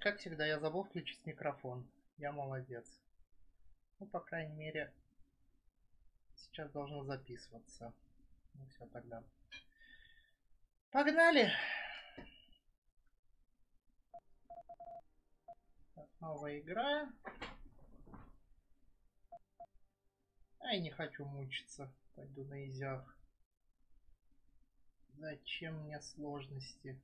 Как всегда, я забыл включить микрофон. Я молодец. Ну, по крайней мере, сейчас должно записываться. Ну, все тогда. Погнали! Так, новая игра. Ай, не хочу мучиться. Пойду на изях. Зачем мне сложности?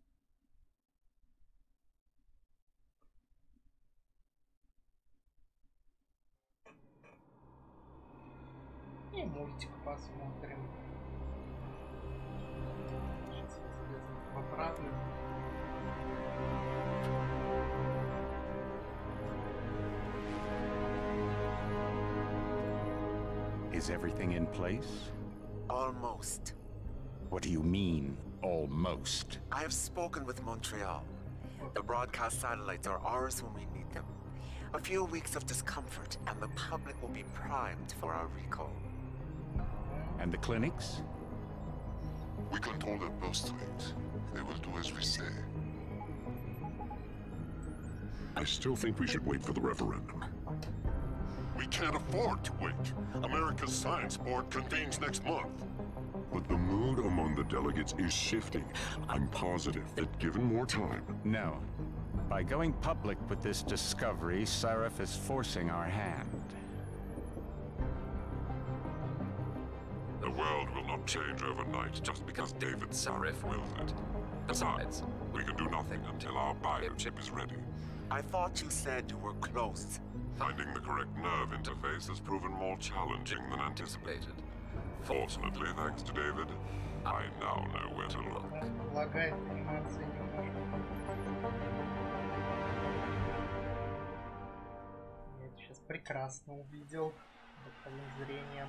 И мультик посмотрим. Сейчас я залезу, поправлю. Is everything in place? Almost. What do you mean, almost? I have spoken with Montreal. The broadcast satellites are ours when we need them. A few weeks of discomfort, and the public will be primed for our recall. And the clinics? We control their purse strings. They will do as we say. I still think we should wait for the referendum. We can't afford to wait. America's Science Board convenes next month. But the mood among the delegates is shifting. I'm positive that given more time... No. By going public with this discovery, Sarif is forcing our hand. The world will not change overnight just because David Sarif wills it. Besides, we can do nothing until our biochip is ready. I thought you said you were close. Finding the correct nerve interface has proven more challenging than anticipated. Fortunately, thanks to David, I now know where to look. Лагает анимация немножко. Я это сейчас прекрасно увидел боковым зрением.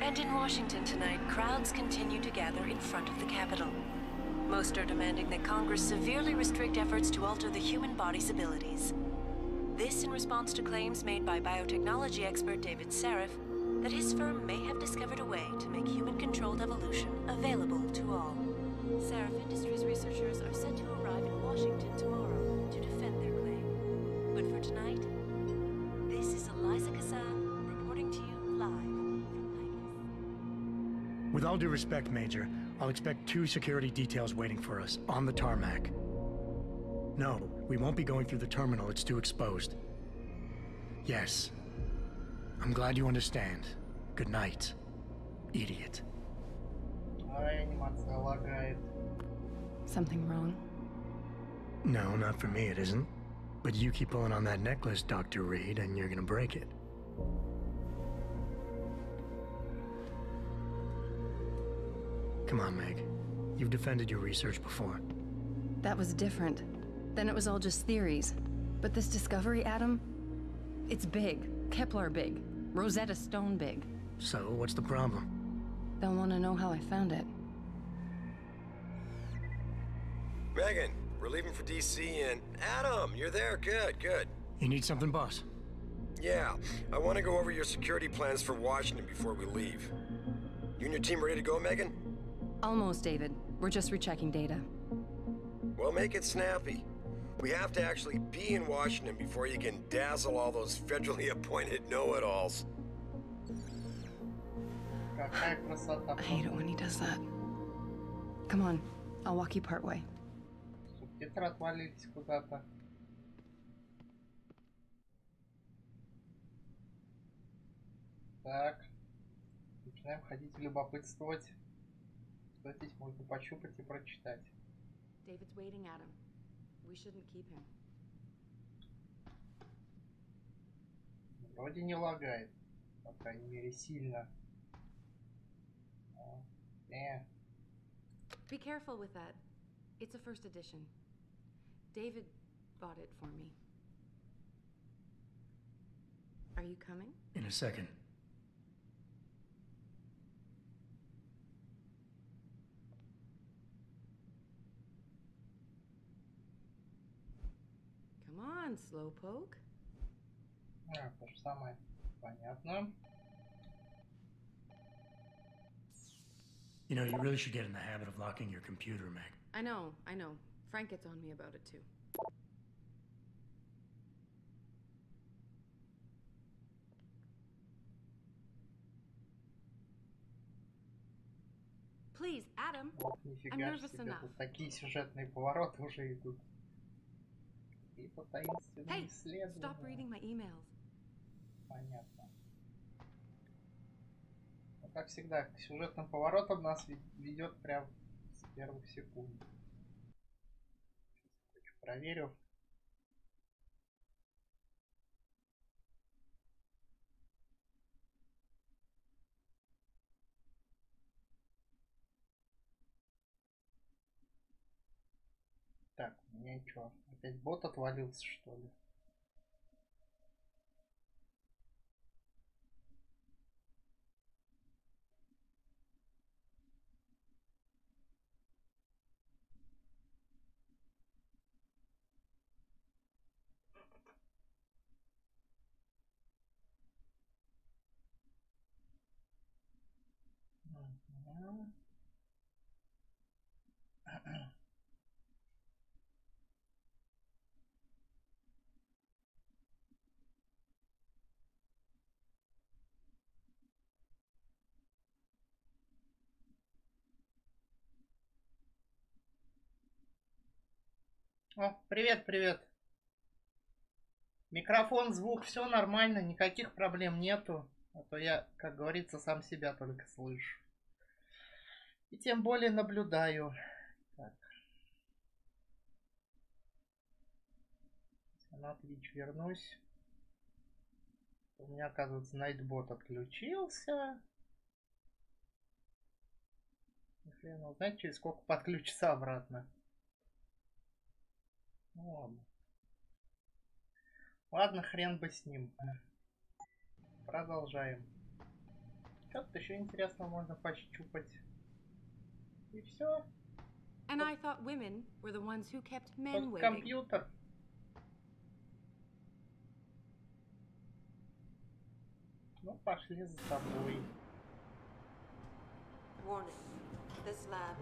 And in Washington tonight, crowds continue to gather in front of the Capitol. Most are demanding that Congress severely restrict efforts to alter the human body's abilities. This in response to claims made by biotechnology expert David Sarif that his firm may have discovered a way to make human-controlled evolution available to all. Sarif Industries researchers are set to arrive in Washington tomorrow to defend their claim. But for tonight, this is Eliza Kassan reporting to you live from Vegas. With all due respect, Major, I'll expect 2 security details waiting for us on the tarmac. No, we won't be going through the terminal, it's too exposed. Yes. I'm glad you understand. Good night, idiot. Анимация лагает. Something wrong? No, not for me it isn't. But you keep pulling on that necklace, Dr. Reed, and you're gonna break it. Come on, Meg. You've defended your research before. That was different. Then it was all just theories. But this discovery, Adam, it's big. Kepler big. Rosetta Stone big. So, what's the problem? They'll want to know how I found it. Megan, we're leaving for DC and... Adam, you're there. Good, good. You need something, boss? Yeah, I want to go over your security plans for Washington before we leave. You and your team ready to go, Megan? Almost, David. We're just rechecking data. Well, make it snappy. We have to actually be in Washington before you can dazzle all those federally appointed know-it-alls. Какая красота. I hate it when he does that. Come on, I'll walk you part way. Субтитры отвалились куда-то. Так. Начинаем ходить любопытствовать. Что здесь можно пощупать и прочитать. David's waiting, Adam. We shouldn't keep him. Вроде не лагает. По крайней мере, сильно. Be careful with that. It's a first edition. David bought it for me. Are you coming? In a second. Come on, slowpoke. То же самое. Понятно. You know, you really should get in the habit of locking your computer, Meg. I know. Frank gets on me about it too. Please, Adam. Вот, I'm нифига nervous себе, enough. тут такие сюжетные повороты уже идут. И по таинственным Hey, исследованиям. stop reading my emails. Понятно. Но, как всегда, к сюжетным поворотам нас ведет прям с первых секунд. Сейчас проверю. Так, у меня что? Опять бот отвалился, что ли? Мгм. О, привет, привет. Микрофон, звук, все нормально, никаких проблем нету. А то я, как говорится, сам себя только слышу. И тем более наблюдаю. Так. На Twitch вернусь. У меня, оказывается, найтбот отключился. Хрен его знает, через сколько подключится обратно. Ну ладно. Ладно, хрен бы с ним. Продолжаем. Что-то еще интересного можно пощупать. И все. And I thought women were the ones who kept men Тут waiting. компьютер. Ну, пошли за тобой.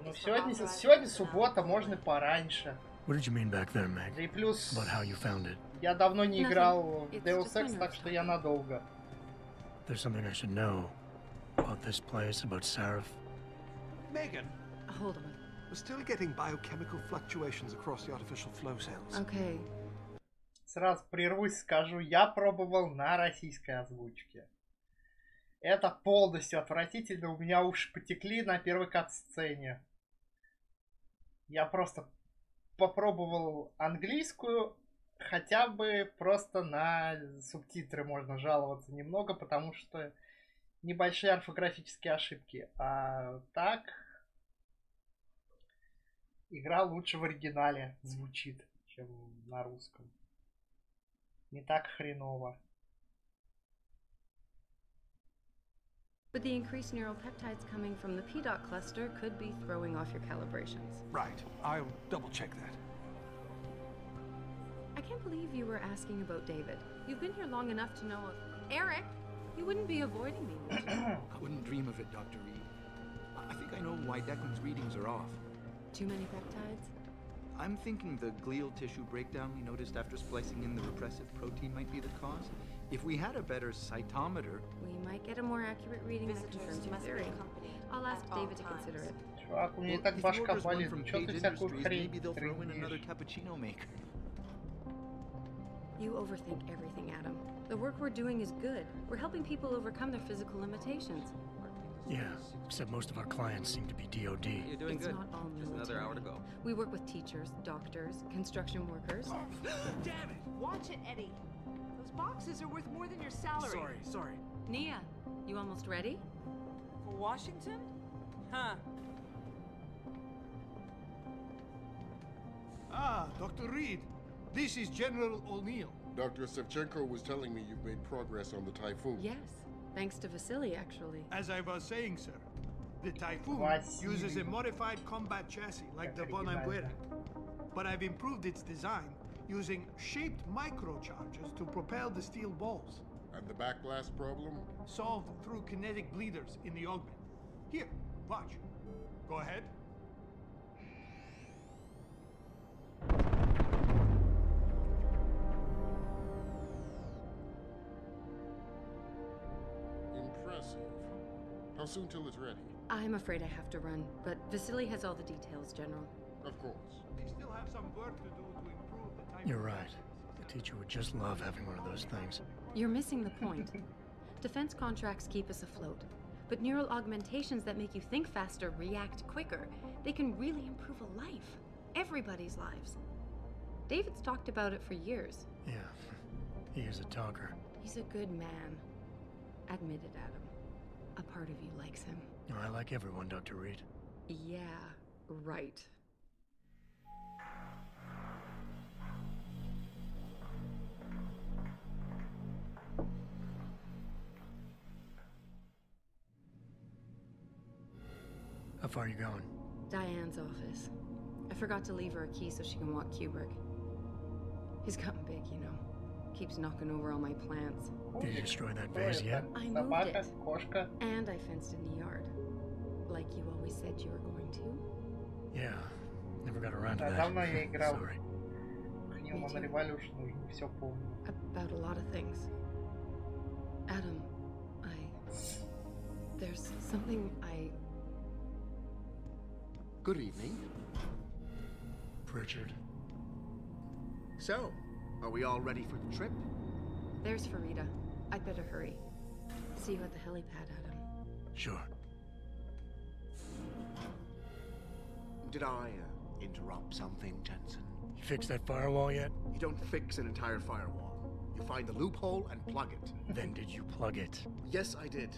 Ну, сегодня суббота, можно пораньше. What did you mean back there, Meg? Да и плюс, About how you found it? я давно не играл в It's Deus just Ex, when так you're что я надолго. There's something I should know about this place, about Sarif. Megan, Hold on. we're still getting biochemical fluctuations across the artificial flow cells. Okay. Сразу прервусь, скажу, я пробовал на российской озвучке. Это полностью отвратительно, у меня уши потекли на первой кат-сцене. Я просто попробовал английскую, хотя бы просто на субтитры можно жаловаться немного, потому что небольшие орфографические ошибки. А так, игра лучше в оригинале звучит, чем на русском. Не так хреново. But the increased neural peptides coming from the P-dot cluster could be throwing off your calibrations. Right, I'll double check that. I can't believe you were asking about David. You've been here long enough to know of... Eric, you wouldn't be avoiding me, would you? I wouldn't dream of it, Dr. Reed. I think I know why Declan's readings are off. Too many peptides? I'm thinking the glial tissue breakdown we noticed after splicing in the repressive protein might be the cause. If we had a better cytometer... We might get a more accurate reading that confirms your theory. I'll ask David to consider it. Чувак, у меня Well, так if the башка order's one болит. from Чё Page ты всякую Industries, хрень maybe they'll throw in another трындишь? cappuccino maker. You overthink everything, Adam. The work we're doing is good. We're helping people overcome their physical limitations. Yeah, except most of our clients seem to be DOD. You're doing It's good. not all Just another hour to military. go. We work with teachers, doctors, construction workers. Damn it! Watch it, Eddie. Those boxes are worth more than your salary. Sorry. Nia, you almost ready? For Washington? Huh. Ah, Dr. Reed. This is General O'Neill. Dr. Sevchenko was telling me you've made progress on the Typhoon. Yes, thanks to Vasily, actually. As I was saying, sir, the Typhoon Vasily. uses a modified combat chassis like the one I'm wearing. But I've improved its design using shaped microcharges to propel the steel balls. And the backblast problem? Solved through kinetic bleeders in the augment. Here, watch. Go ahead. How soon till it's ready? I'm afraid I have to run, but Vasily has all the details, General. Of course. They still have some work to do to improve the type. You're right. The teacher would just love having one of those things. You're missing the point. Defense contracts keep us afloat, but neural augmentations that make you think faster, react quicker, they can really improve a life. Everybody's lives. David's talked about it for years. Yeah, he is a talker. He's a good man. Admit it, Adam. A part of you likes him. I like everyone, Dr. Reed. Yeah, right. How far are you going? Diane's office. I forgot to leave her a key so she can walk Kubrick. He's gotten big, you know. Keeps knocking over all my plants. Did you destroy that vase yet? I moved it. And I fenced in the yard. Like you always said you were going to. Yeah, never got around to that. Давно я играл Sorry. в Human Revolution, уже не все помню. About a lot of things. Adam, there's something Good evening. Pritchard. So, are we all ready for the trip? There's Farida. I'd better hurry. See you at the helipad, Adam. Sure. Did I interrupt something, Jensen? You fixed that firewall yet? You don't fix an entire firewall. You find the loophole and plug it. Then did you plug it? Yes, I did.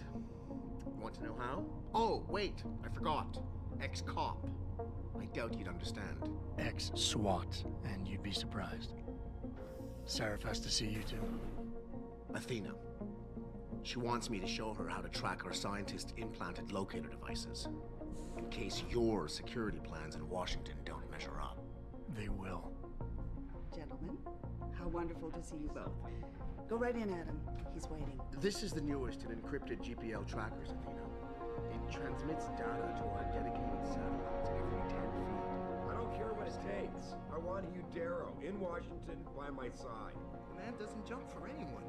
You want to know how? Oh, wait, I forgot. Ex-cop. I doubt you'd understand. Ex-SWAT, and you'd be surprised. Sarif has to see you too. Athena. She wants me to show her how to track our scientist-implanted locator devices. In case your security plans in Washington don't measure up. They will. Gentlemen, how wonderful to see you both. Go right in, Adam. He's waiting. This is the newest in encrypted GPL trackers, Athena. It transmits data to our dedicated satellites every 10 feet. I don't care what it takes. I want you, Darrow, in Washington, by my side. The man doesn't jump for anyone.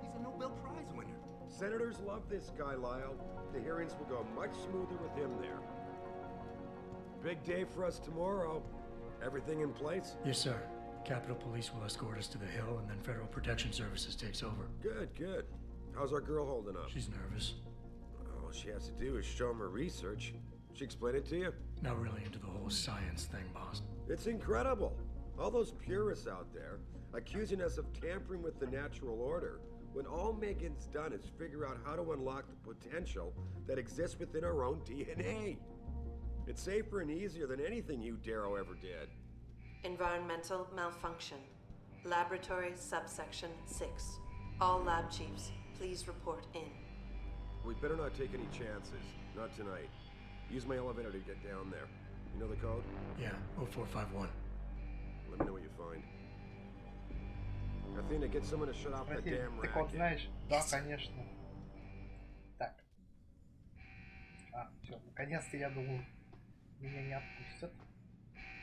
He's a Nobel Prize winner. Senators love this guy, Lyle. The hearings will go much smoother with him there. Big day for us tomorrow. Everything in place? Yes, sir. Capitol Police will escort us to the Hill, and then Federal Protection Services takes over. Good, good. How's our girl holding up? She's nervous. All she has to do is show him her research. She explain it to you? Not really into the whole science thing, boss. It's incredible. All those purists out there accusing us of tampering with the natural order, when all Megan's done is figure out how to unlock the potential that exists within our own DNA. It's safer and easier than anything you, Darrow, ever did. Environmental malfunction. Laboratory subsection 6. All lab chiefs, please report in. We better not take any chances. Not tonight. Use my elevator to get down there. You know the code? Yeah, 0451. Let me know what you find. Athena, get someone to shut off that damn Ты код racket. знаешь? Да, конечно. Так. Все, наконец-то я думал, меня не отпустят.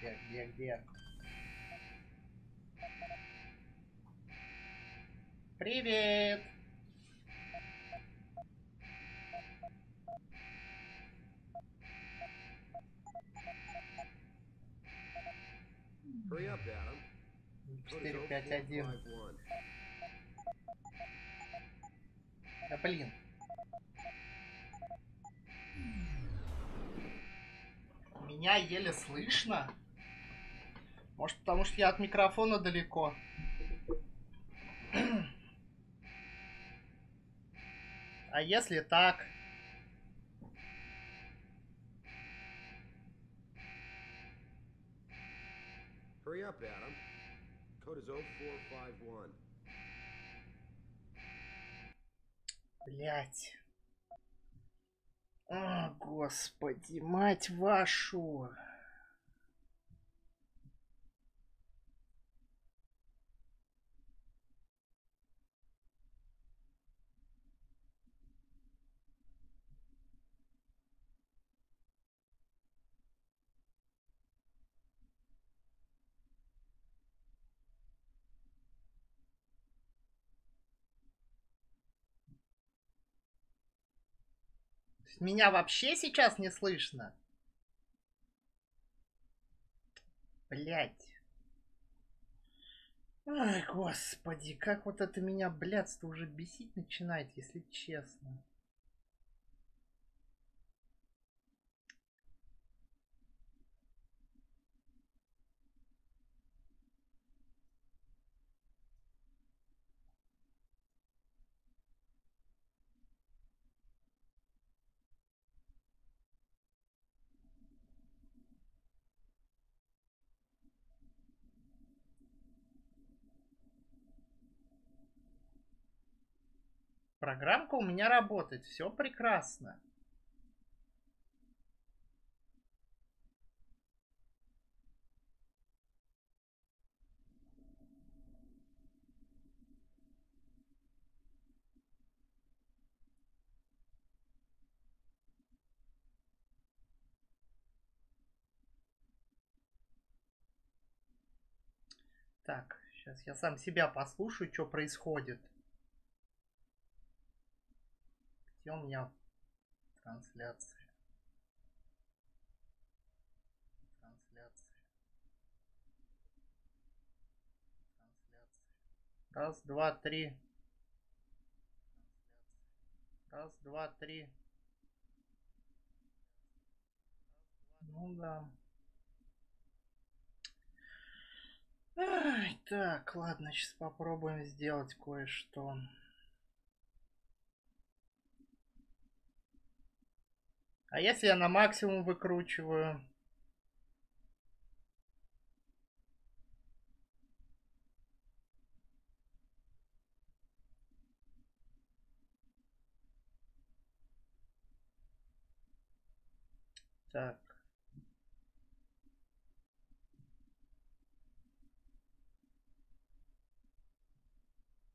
Где? Привет! Hurry up, Adam. 451. Да блин. Меня еле слышно. Может, потому что я от микрофона далеко. А если так? Hurry up, Adam. Code is 0451. Блять. О, господи, мать вашу. Меня вообще сейчас не слышно? Блять. Ай, господи, как вот это меня, блядство, уже бесить начинает, если честно. Программка у меня работает, все прекрасно. Так, сейчас я сам себя послушаю, что происходит. Где у меня трансляция? Раз, два, три. Раз, два, три. Ну да. Ай, так, ладно, сейчас попробуем сделать кое-что. А если я на максимум выкручиваю? Так.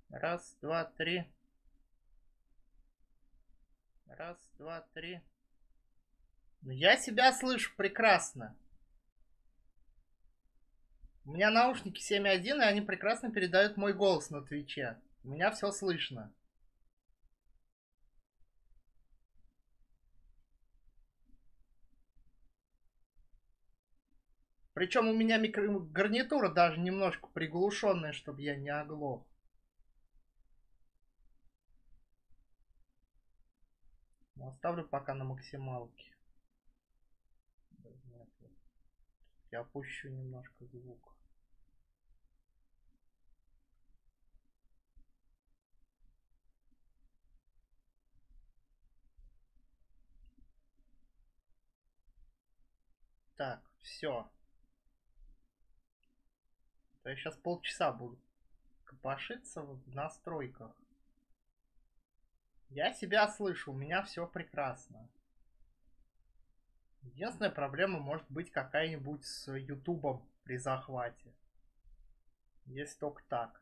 Раз, два, три. Раз, два, три. Ну, я себя слышу прекрасно. У меня наушники 7.1, и они прекрасно передают мой голос на Твиче. У меня все слышно. Причем у меня гарнитура даже немножко приглушенная, чтобы я не оглох. Но оставлю пока на максималке. Я опущу немножко звук. Так, все. Я сейчас полчаса буду копошиться в настройках. Я себя слышу, у меня все прекрасно. Единственная проблема может быть какая-нибудь с Ютубом при захвате. Если только так.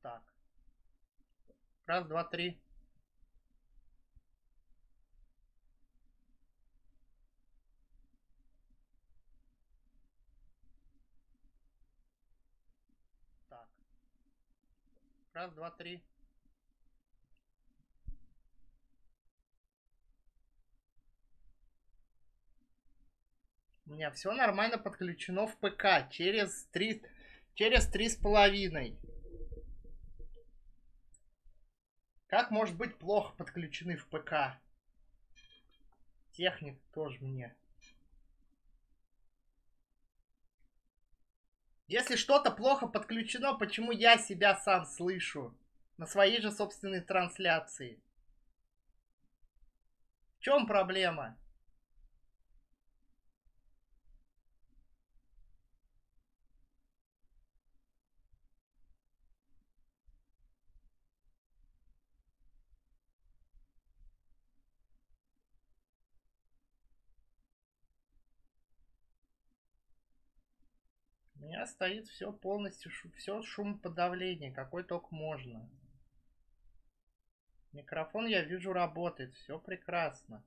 Так. Раз, два, три. Так. Раз, два, три. У меня все нормально подключено в ПК через 3,5. Как может быть плохо подключены в ПК? Техник тоже мне. Если что-то плохо подключено, почему я себя сам слышу? На своей же собственной трансляции. В чем проблема? У меня стоит все полностью, все шумоподавление, какой только можно. Микрофон, я вижу, работает, все прекрасно.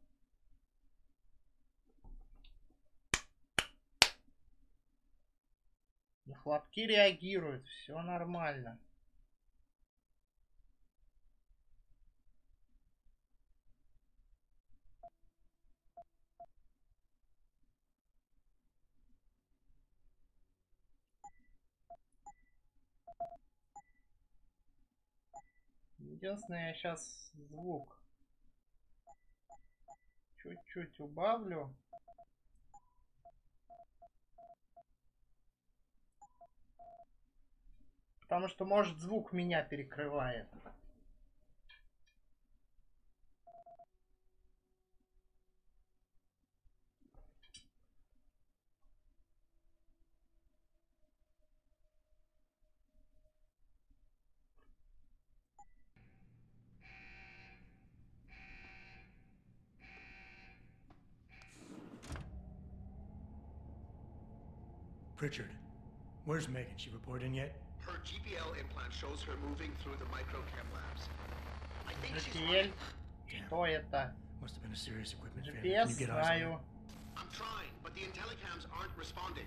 хлопки реагируют, все нормально. Единственное, я сейчас звук чуть-чуть убавлю. Потому что, может, звук меня перекрывает. Pritchard, where's Megan? She report in yet? Her GPL implant shows her moving through the microchem labs. I think she's GPL? Что это? Must have been a serious equipment failure. GPS Can you get eyes on her? знаю. I'm trying, but the intellicams aren't responding.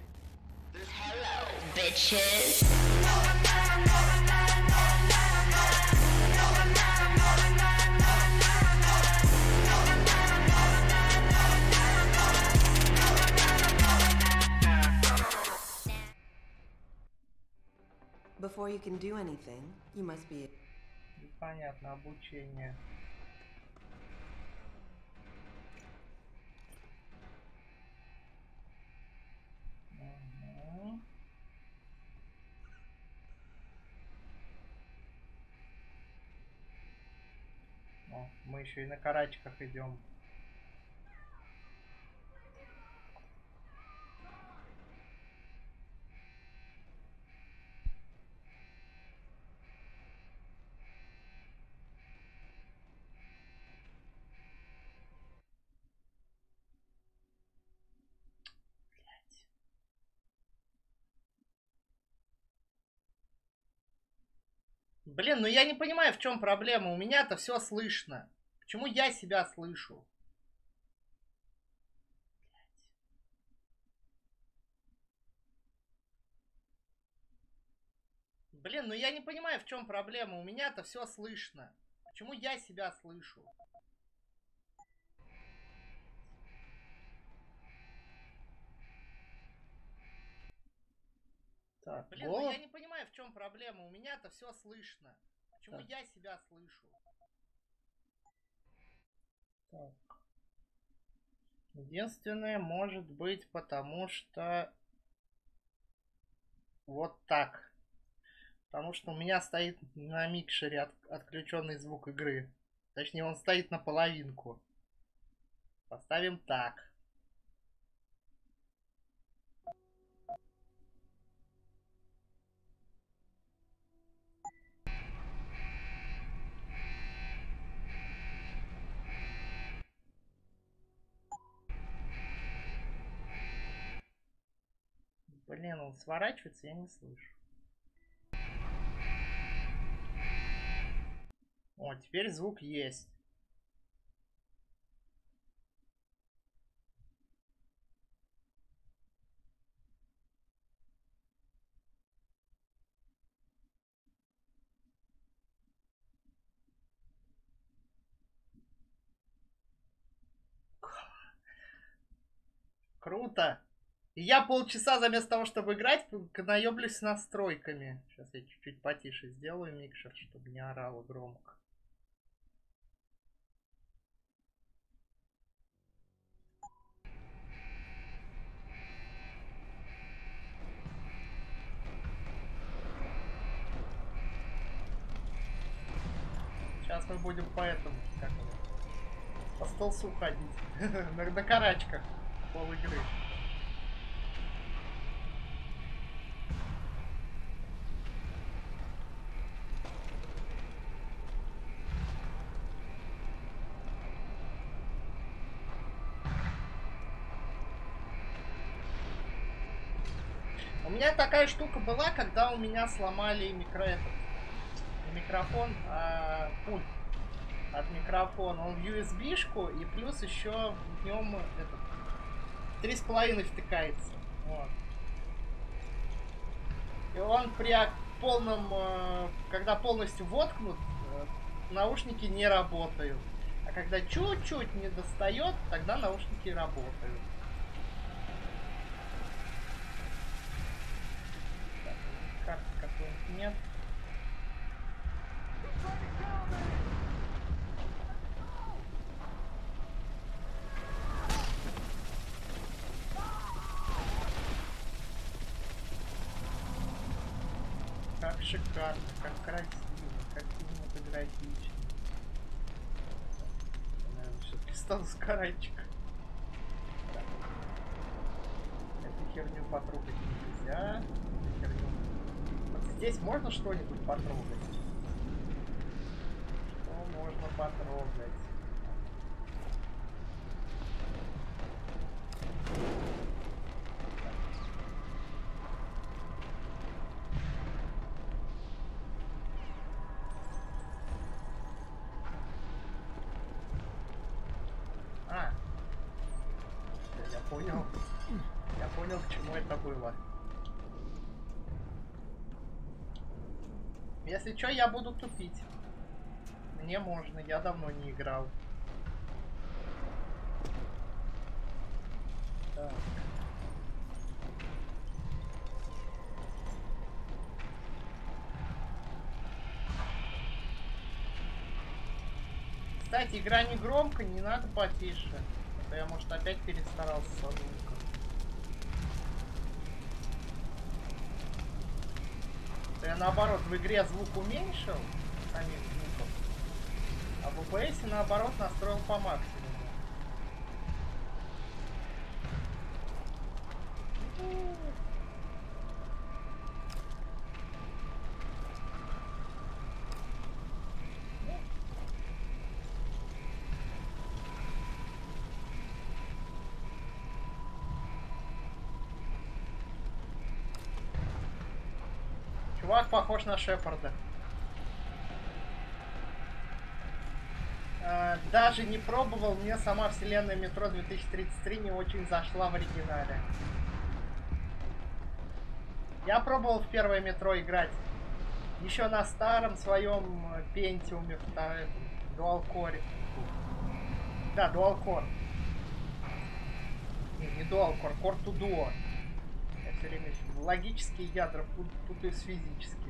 There's Hello, bitches. Before you can do anything, you must be... Непонятно, обучение. Угу. О, мы еще и на карачках идем. Блин, ну я не понимаю, в чем проблема. У меня-то все слышно. Почему я себя слышу? Блин, ну я не понимаю, в чем проблема. У меня-то все слышно. Почему я себя слышу? Так, блин, ну я не понимаю, в чем проблема. У меня-то все слышно. Почему я себя слышу? Так. Единственное, может быть, потому что... Вот так. Потому что у меня стоит на микшере отключенный звук игры. Точнее, он стоит на половинку. Поставим так. Блин, он сворачивается, я не слышу. О, теперь звук есть. Круто! И я полчаса вместо того, чтобы играть, наеблюсь с настройками. Сейчас я чуть-чуть потише сделаю микшер, чтобы не орало громко. Сейчас мы будем по этому, как его, по столсу ходить. На карачках пол игры. У меня такая штука была, когда у меня сломали микрофон, пульт от микрофона. Он в USB-шку, и плюс еще в нем 3,5 втыкается. Вот. И он при полном, когда полностью воткнут, наушники не работают. А когда чуть-чуть не достает, тогда наушники работают. Так, карты какой-нибудь нет. Как шикарно, как красиво, как кинематографично. Наверное, все-таки стану с карачек. Эту херню потрогать нельзя. Эту херню... Вот здесь можно что-нибудь потрогать? Что можно потрогать? Я понял, к чему это было. Если что, я буду тупить. Мне можно, я давно не играл. Так. Кстати, игра не громко, не надо потише. А то я, может, опять перестарался со звуком. Я наоборот в игре звук уменьшил, самих звуков, а в OBS наоборот настроил по максимуму. Чувак похож на Шепарда. Даже не пробовал, мне сама вселенная Метро 2033 не очень зашла в оригинале. Я пробовал в первое Метро играть еще на старом своем Пентиуме, Дуалкоре. Да, Дуалкор. Не Дуалкор, Кор-2-Дуо. Я все время логические ядра путаю с физическими.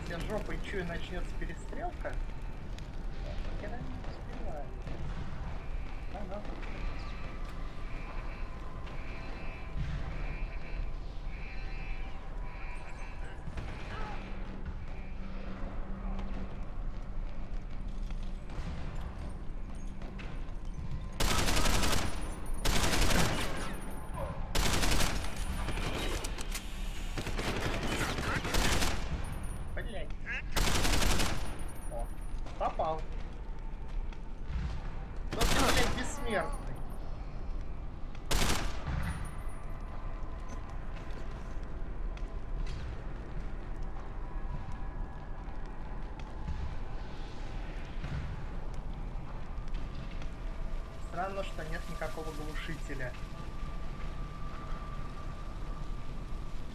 Я жопой чую, начнется перестрелка. Я не успеваю. Ага. Попал. Тот, блядь, бессмертный. Странно, что нет никакого глушителя.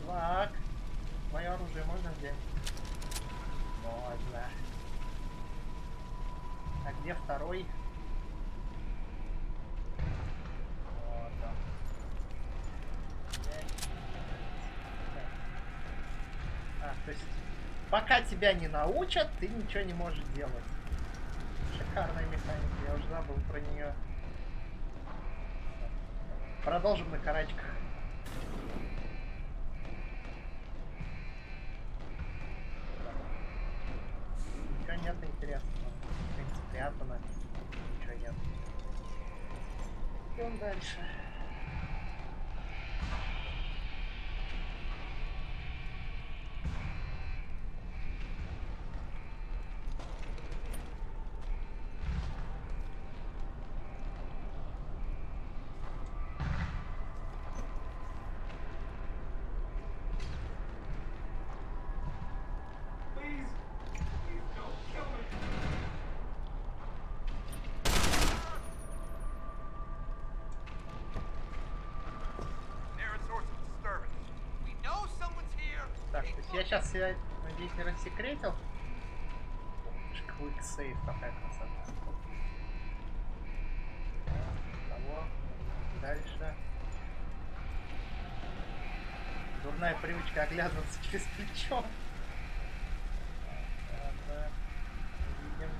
Так. Мое оружие можно взять? Можно. А где второй? Вот он. То есть, пока тебя не научат, ты ничего не можешь делать. Шикарная механика, я уже забыл про нее. Продолжим на карачках. Ничего нет интересного. Спрятано. Ничего нет. Идем дальше. Я сейчас себя, надеюсь, не рассекретил. Quick save, какая красота. Того. Дальше. Дурная привычка оглядываться через плечо. Ладно. Видим.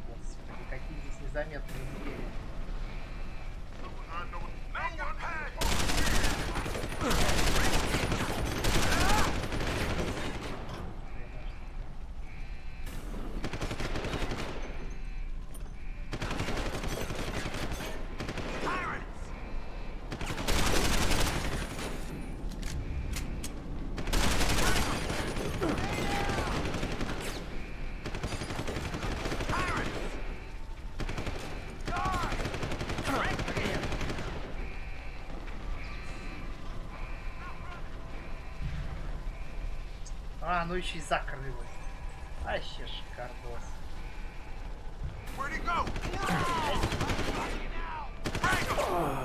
Господи, какие здесь незаметные двери. А, ну еще и закрылось. Вообще шикардос.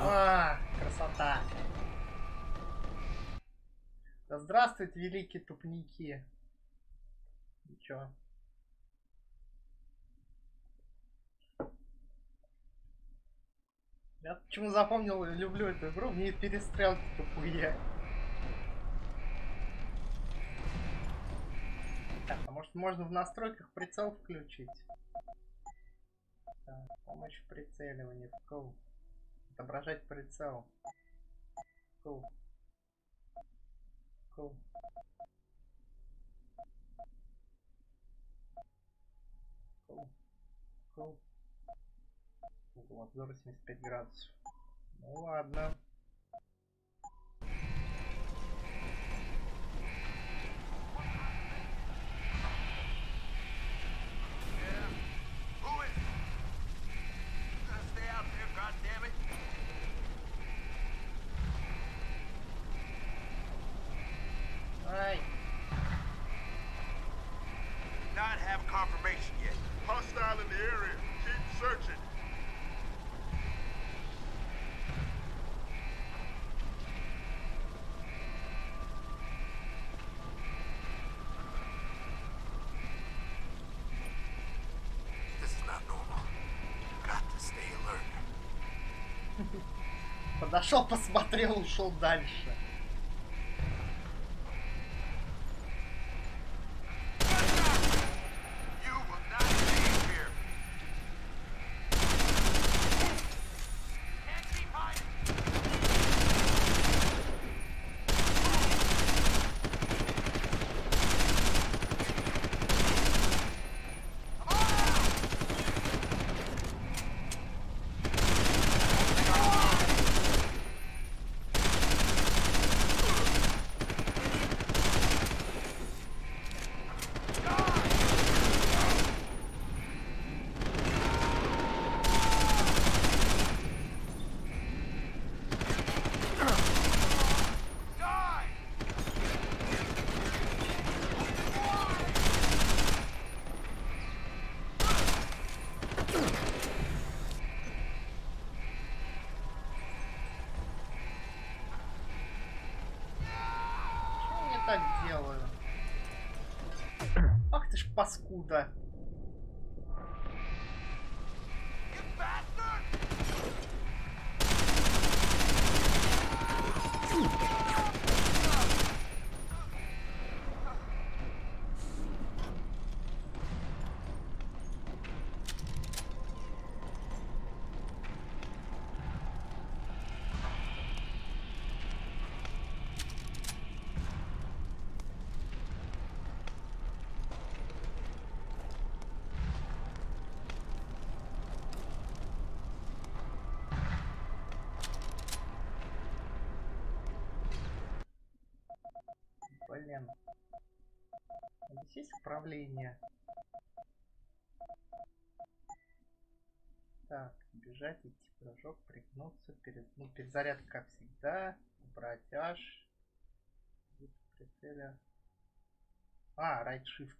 А, красота. Да здравствуйте, великие тупники. Ничего. Я почему запомнил, люблю эту игру, мне перестрелки тупые. Так, а может можно в настройках прицел включить? Так, помощь в прицеливании. Cool. Отображать прицел. Cool. Cool. Cool. Cool. Угол обзора 75 градусов. Ну ладно. Ай. Not have confirmation yet. Hostile in the area. Keep searching. This is not normal. Got to stay alert. Подошел, посмотрел, ушел дальше. Так делаю. Ах ты ж паскуда. Блин. Здесь есть управление. Так, бежать, идти, прыжок, пригнуться, перезарядка, как всегда. Убрать аж. Прицеля. А, right shift.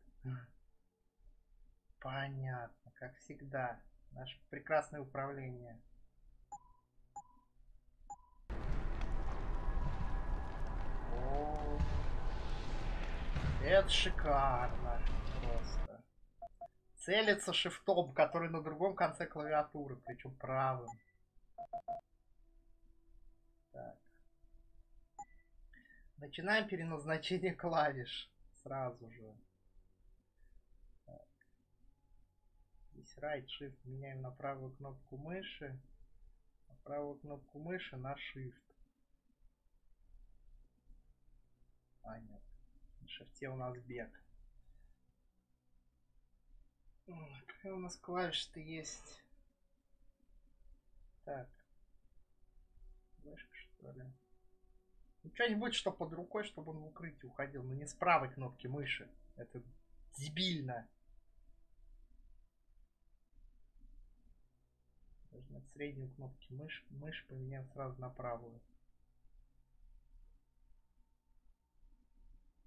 Понятно, как всегда. Наше прекрасное управление. Это шикарно. Просто. Целится шифтом, который на другом конце клавиатуры, причем правым. Так. Начинаем переназначение клавиш. Сразу же. Так. Здесь Right Shift меняем на правую кнопку мыши. На правую кнопку мыши на Shift. А, нет. На шифте у нас бег. Какая у нас клавиша-то есть? Так. Флешка, что ли? Ну, что-нибудь, что под рукой, чтобы он в укрытие уходил. Но не с правой кнопки мыши. Это дебильно. Должен от средней кнопки мышь поменяем сразу на правую.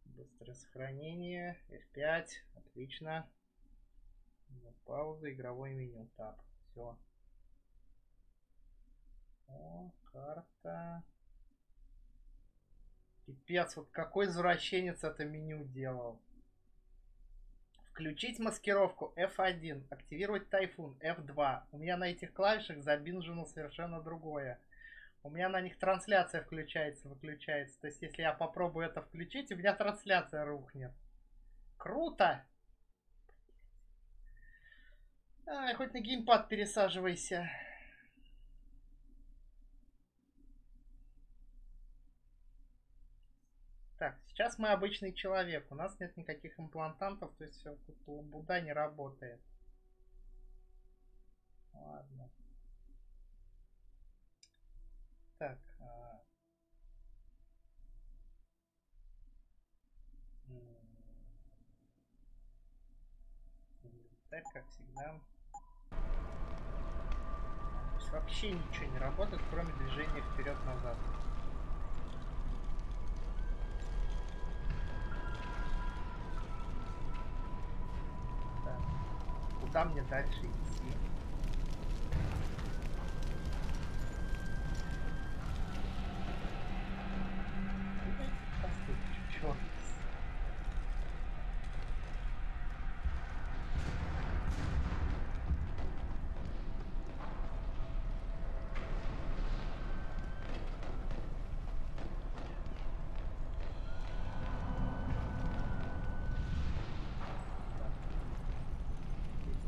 Быстрое сохранение. F5. Отлично. Пауза. Игровое меню. Тап. Все. О, карта. Пипец, вот какой извращенец это меню делал. Включить маскировку F1. Активировать тайфун F2. У меня на этих клавишах забинжено совершенно другое. У меня на них трансляция включается, выключается. То есть, если я попробую это включить, у меня трансляция рухнет. Круто! Ай, хоть на геймпад пересаживайся. Так, сейчас мы обычный человек. У нас нет никаких имплантантов, то есть все, тут лабуда не работает. Ладно. Так. Так, как всегда. То есть вообще ничего не работает, кроме движения вперед-назад. Так. Куда мне дальше идти? Черт.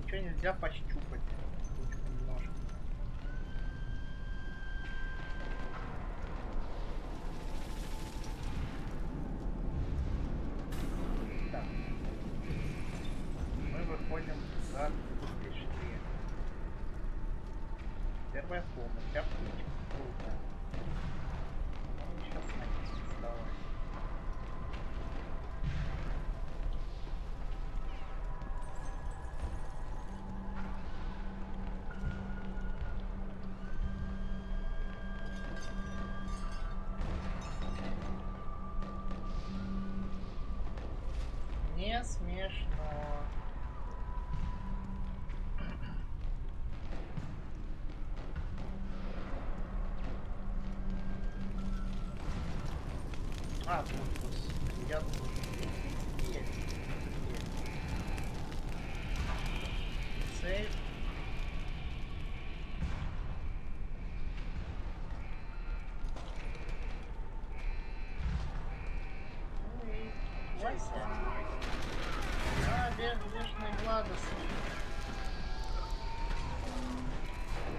Ничего нельзя пощупать. Немножко. Так. Мы выходим за пешки. Первая помощь. Аптечка. Круто. Сейчас найти доставать. Не смешно. А, тут я тут есть. Сейв. Вася. А, бешеный Владос.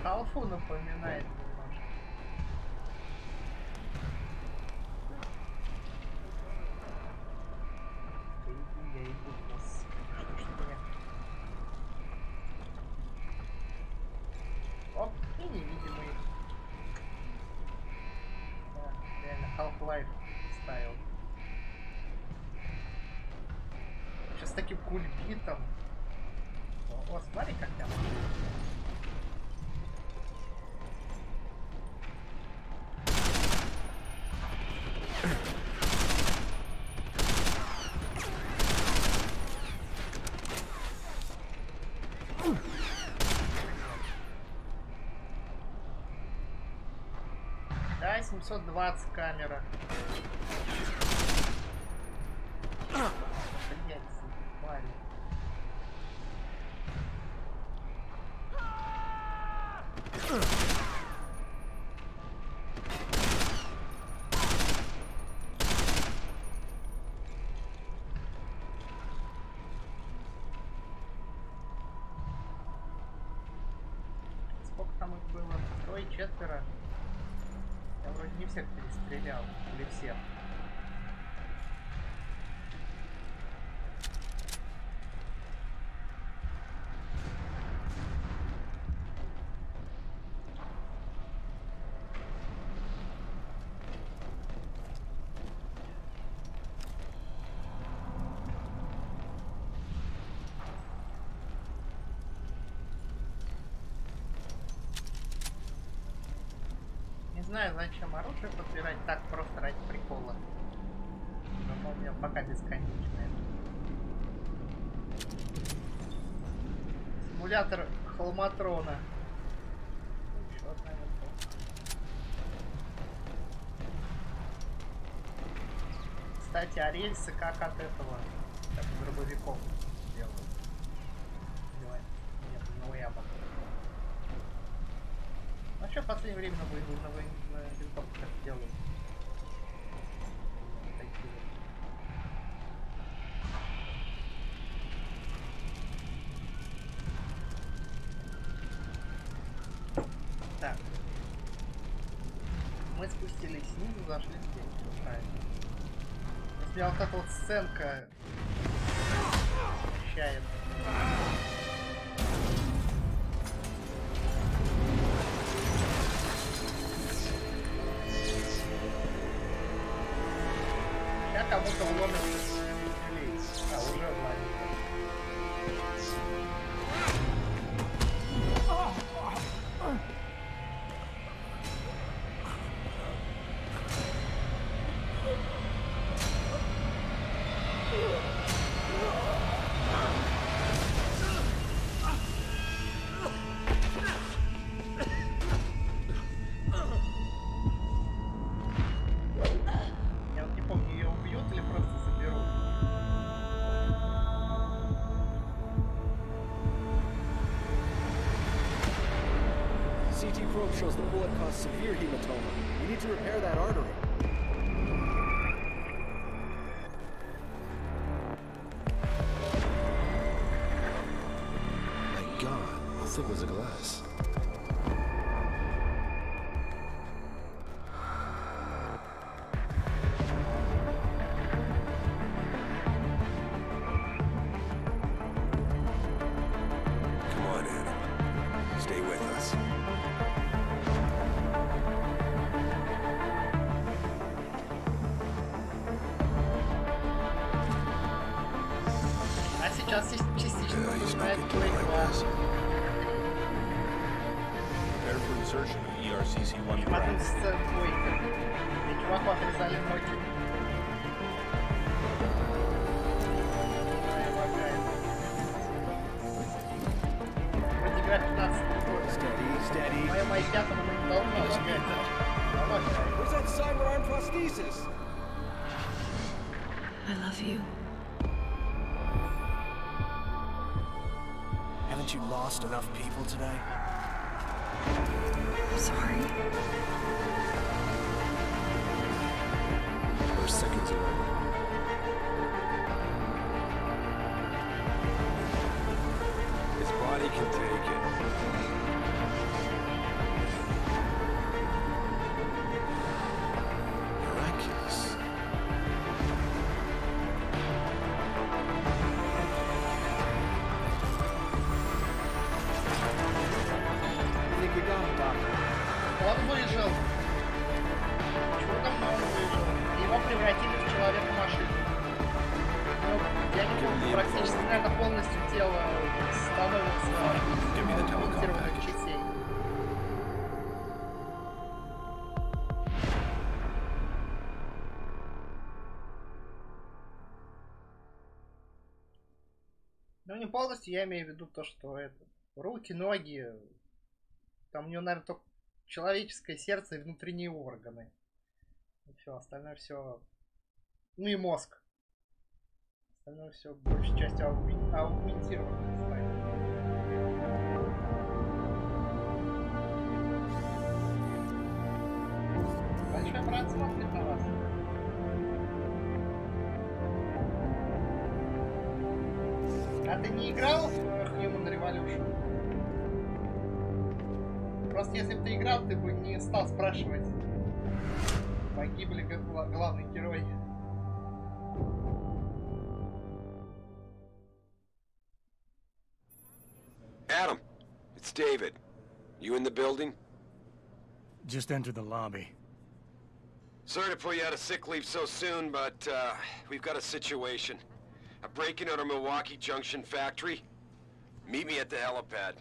Халфу напоминает немножко. Я иду, господи, что ж мне? Оп, и невидимый. Да, реально Half-Life ставил. С таким кульбитом. О, смотри, как я. Да, 720 камера. Ой, 4. Я вроде не всех перестрелял. Или всех. Не знаю, зачем оружие подбирать так просто ради прикола. Но у меня пока бесконечное. Симулятор холматрона. Еще одна винтовка. Кстати, а рельсы как от этого, как от дробовиков делают? Нет, не уябок. Ну что в последнее время на винтовках делают? Такие. Так. Мы спустились снизу, зашли здесь. Все правильно. Если меня вот эта вот сценка ощущает. Я кому-то уломил. А, уже влазит. Я вот не помню, ее убьют или просто заберут. CT probe shows the bullet caused severe hematoma. We need to repair that artery. My God, how thick was the glass? Come on, Adam. Stay with us. А сейчас частично напоминает Quake 2. Prepare for insertion of ERCC-1 Смотрю сцену Quake. И чуваку отрезали ноги. Вроде игра 15 года. Моя майка там не должна лагать. Where's that cyber arm prosthesis? I love you. Haven't you lost enough people today? I'm sorry. We're seconds away. His body can take it. Miraculous. I think we got him, Doctor. Он выжил. Чудом, но он выжил. Его превратили в человека-машину. Ну, я не помню, практически, наверное, полностью тело становится монтированных частей. Ну, не полностью, я имею в виду то, что это руки, ноги. Там у него, наверное, только человеческое сердце и внутренние органы. И все, остальное все. Ну и мозг. Остальное все большей частью аугментировано станет. Большой брат смотрит на вас. А ты не играл в Human Revolution? Просто если бы ты играл, ты бы не стал спрашивать. Погибли главный герой. Adam, it's David. You in the building? Just entered the lobby. Sorry to pull you out of sick leave so soon, but we've got a situation. A break-in at our Milwaukee Junction factory. Meet me at the helipad.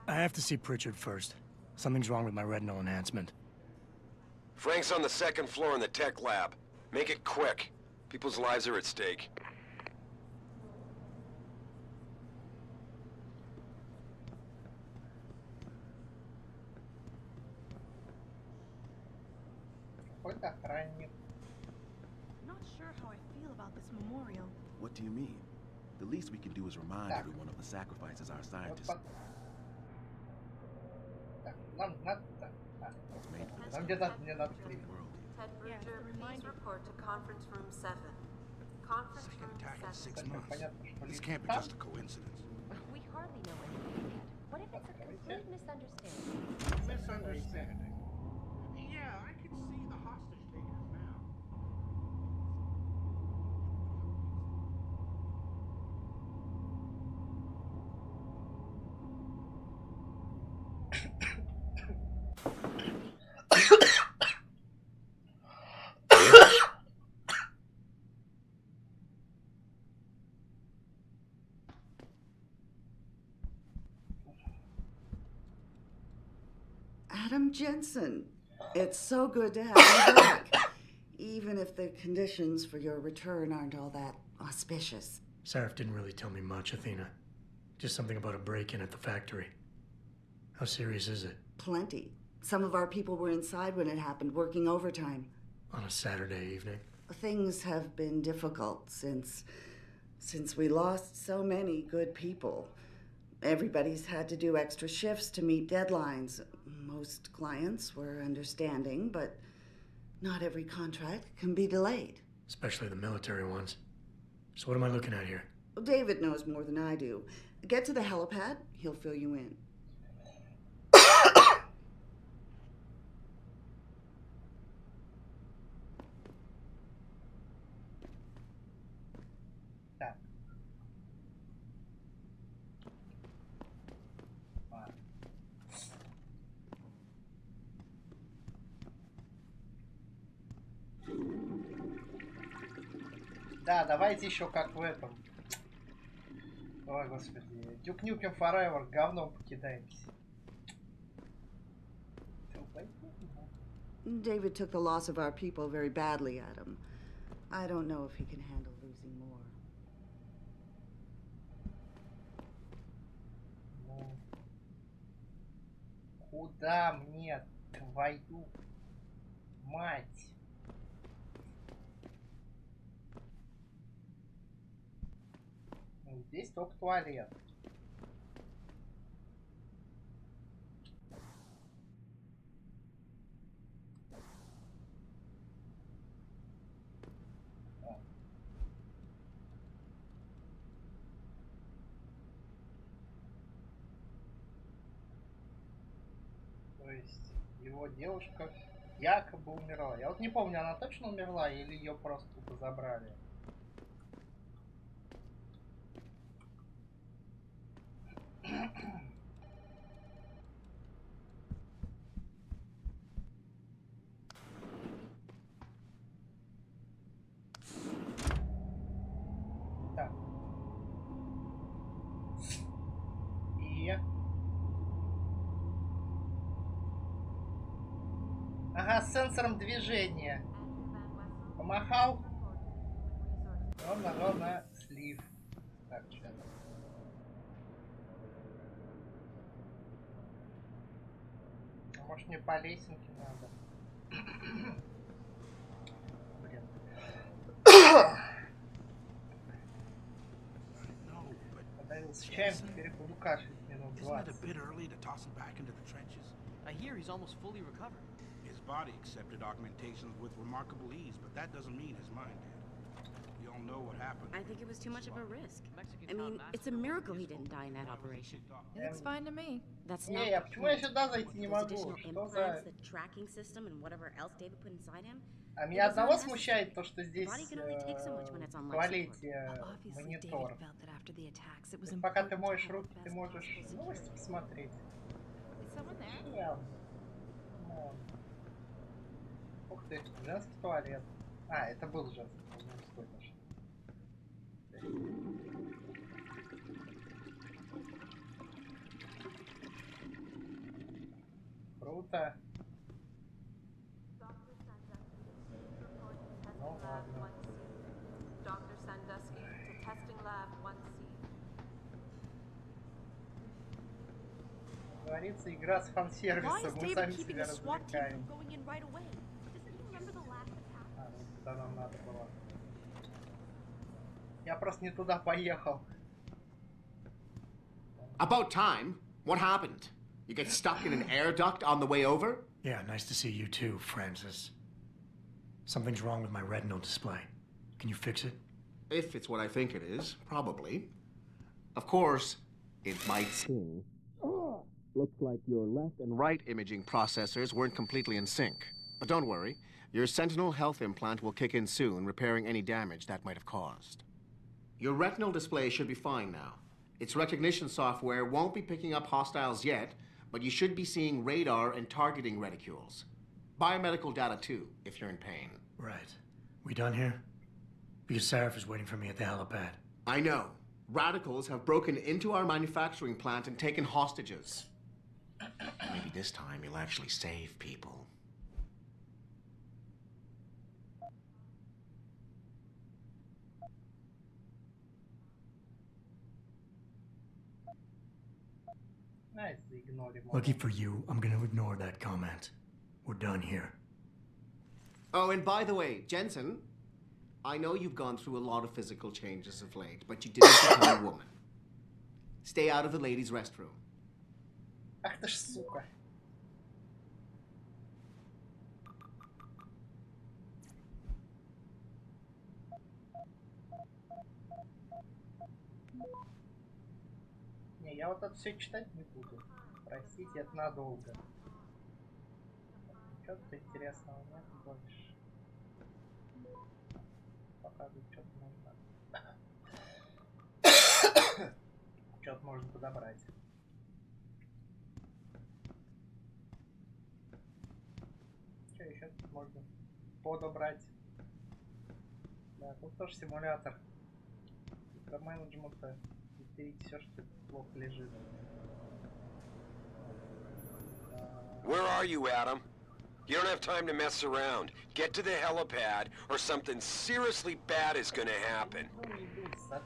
I have to see Pritchard first. Something's wrong with my retinal enhancement. Frank's on the second floor in the tech lab. Make it quick. People's lives are at stake. Not sure how I feel about this memorial. What do you mean? The least we can do is remind everyone of the sacrifices our scientists. Please report to conference room 7. Conference room 7. This can't be just a coincidence. We hardly know anything yet. What if it's a complete misunderstanding? Misunderstanding. Yeah, I can see the hostage takers now. Adam Jensen, it's so good to have you back, even if the conditions for your return aren't all that auspicious. Sarif didn't really tell me much, Athena. Just something about a break-in at the factory. How serious is it? Plenty. Some of our people were inside when it happened, working overtime. On a Saturday evening? Things have been difficult since we lost so many good people. Everybody's had to do extra shifts to meet deadlines. Most clients were understanding, but not every contract can be delayed. Especially the military ones. So what am I looking at here? Well, David knows more than I do. Get to the helipad, he'll fill you in. Да, давайте еще как в этом. Ой, господи. Duke Nukem Forever говном покидаемся. David took the loss of our people very badly, Adam. I don't know if he can handle losing more. Куда мне, твою мать? Здесь только туалет. То есть его девушка якобы умерла. Я вот не помню, она точно умерла или ее просто тупо забрали. Так. И... Ага, с сенсором движения. Помахал. Он нажал на слив. Так, сейчас. Может, мне по лесенке надо? Блин. Подавился чаем, теперь буду кашлять минут 20. Isn't it a bit early to toss him back into the trenches? I hear he's almost fully recovered. His body accepted augmentations with remarkable ease, but that doesn't mean his mind did. We all don't know what happened. I think it was too much of a risk. I mean, it's a miracle he didn't die in that operation. It looks fine to me. That's Не, not я the почему я point. сюда зайти не Those могу? additional Что implants, за... the tracking system, and whatever else David put inside him. А меня одного смущает то, что здесь в туалете монитор. То есть, пока ты моешь руки, ты можешь новости посмотреть. Ух ты, женский туалет. А, это был женский, мужской даже. Круто. Ну ладно. Dr. Sandusky to testing lab 1C. Говорится, игра с фан-сервисом, мы сами себя развлекаем. А, ну куда нам надо было. Я просто не туда поехал. About time. What happened? You get stuck in an air duct on the way over? Yeah, nice to see you too, Francis. Something's wrong with my retinal display. Can you fix it? If it's what I think it is, probably. Of course, it might seem. Looks like your left and right imaging processors weren't completely in sync. But don't worry, your Sentinel health implant will kick in soon, repairing any damage that might have caused. Your retinal display should be fine now. Its recognition software won't be picking up hostiles yet, but you should be seeing radar and targeting reticules. Biomedical data too, if you're in pain. Right. We done here? Because Sarif is waiting for me at the helipad. I know. Radicals have broken into our manufacturing plant and taken hostages. Maybe this time you'll actually save people. Lucky for you, I'm gonna ignore that comment. We're done here. Oh, and by the way, Jensen, I know you've gone through a lot of physical changes of late, but you didn't become a woman. Stay out of the ladies' restroom. Ах ты ж сука. Не, я вот это все читать не буду. Простите, это надолго. Что-то интересного нет больше. Показывает, что-то нужно. Что-то можно подобрать. Что еще тут можно подобрать? Да, тут тоже симулятор менеджмента. Берите все, что плохо лежит. Where are you, Adam? You don't have time to mess around. Get to the helipad, or something seriously bad is gonna happen. Police are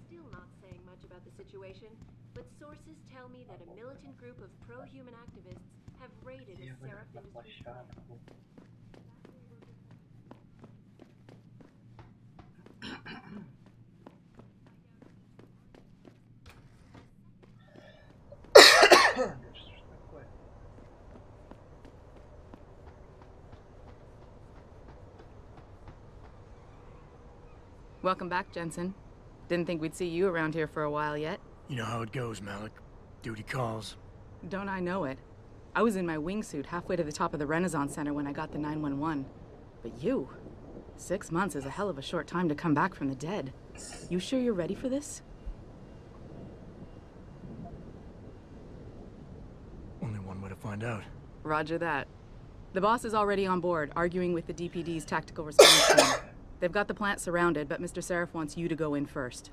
still not saying much about the situation, but sources tell me that a militant group of pro-human activists have raided a Seraph Industries plant. Welcome back, Jensen. Didn't think we'd see you around here for a while yet. You know how it goes, Malik. Duty calls. Don't I know it? I was in my wingsuit halfway to the top of the Renaissance Center when I got the 911. But you... 6 months is a hell of a short time to come back from the dead. You sure you're ready for this? Only one way to find out. Roger that. The boss is already on board, arguing with the DPD's tactical response team. They've got the plant surrounded, but Mr. Seraph wants you to go in first.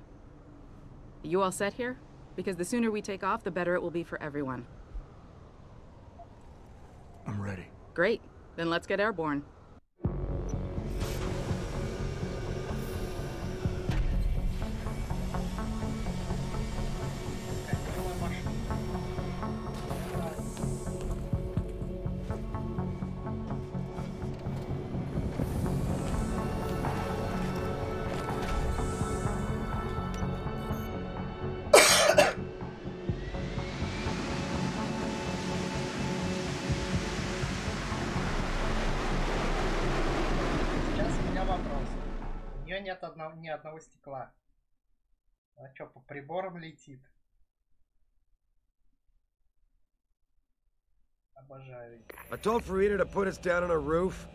You all set here? Because the sooner we take off, the better it will be for everyone. I'm ready. Great. Then let's get airborne. меня нет ни одного стекла. А что, по приборам летит? Обожаю. I told Farida to put us down on a roof.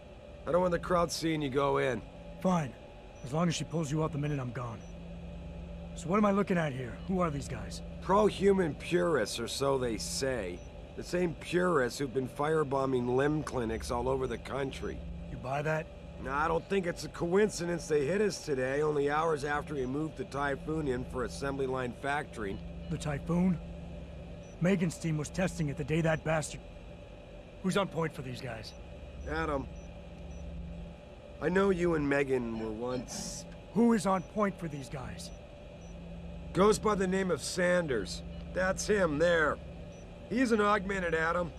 I don't want the crowd seeing you go in. Fine. As long as she pulls you out the minute I'm gone. So what am I looking at here? Who are these guys? Pro-human purists, or so they say. The same purists who've been firebombing limb clinics all over the country. You buy that? No, I don't think it's a coincidence they hit us today, only hours after we moved the Typhoon in for assembly line factory. The Typhoon? Megan's team was testing it the day that bastard... Who's on point for these guys? Adam. I know you and Megan were once... Who is on point for these guys? Goes by the name of Sanders. That's him, there. He's an augmented Adam,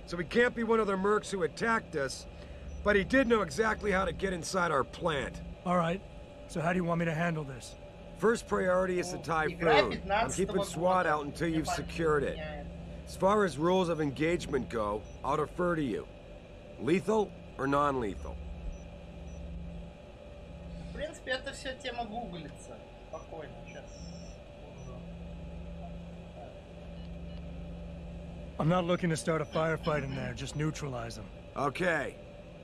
so he can't be one of the mercs who attacked us, but he did know exactly how to get inside our plant. All right. So how do you want me to handle this? First priority is the Typhoon. I'm keeping SWAT out until you've secured it. As far as rules of engagement go, I'll defer to you. Lethal or non-lethal? В принципе, это все тема гуглится. Спокойно, сейчас. I'm not looking to start a firefight in there, just neutralize them. Okay,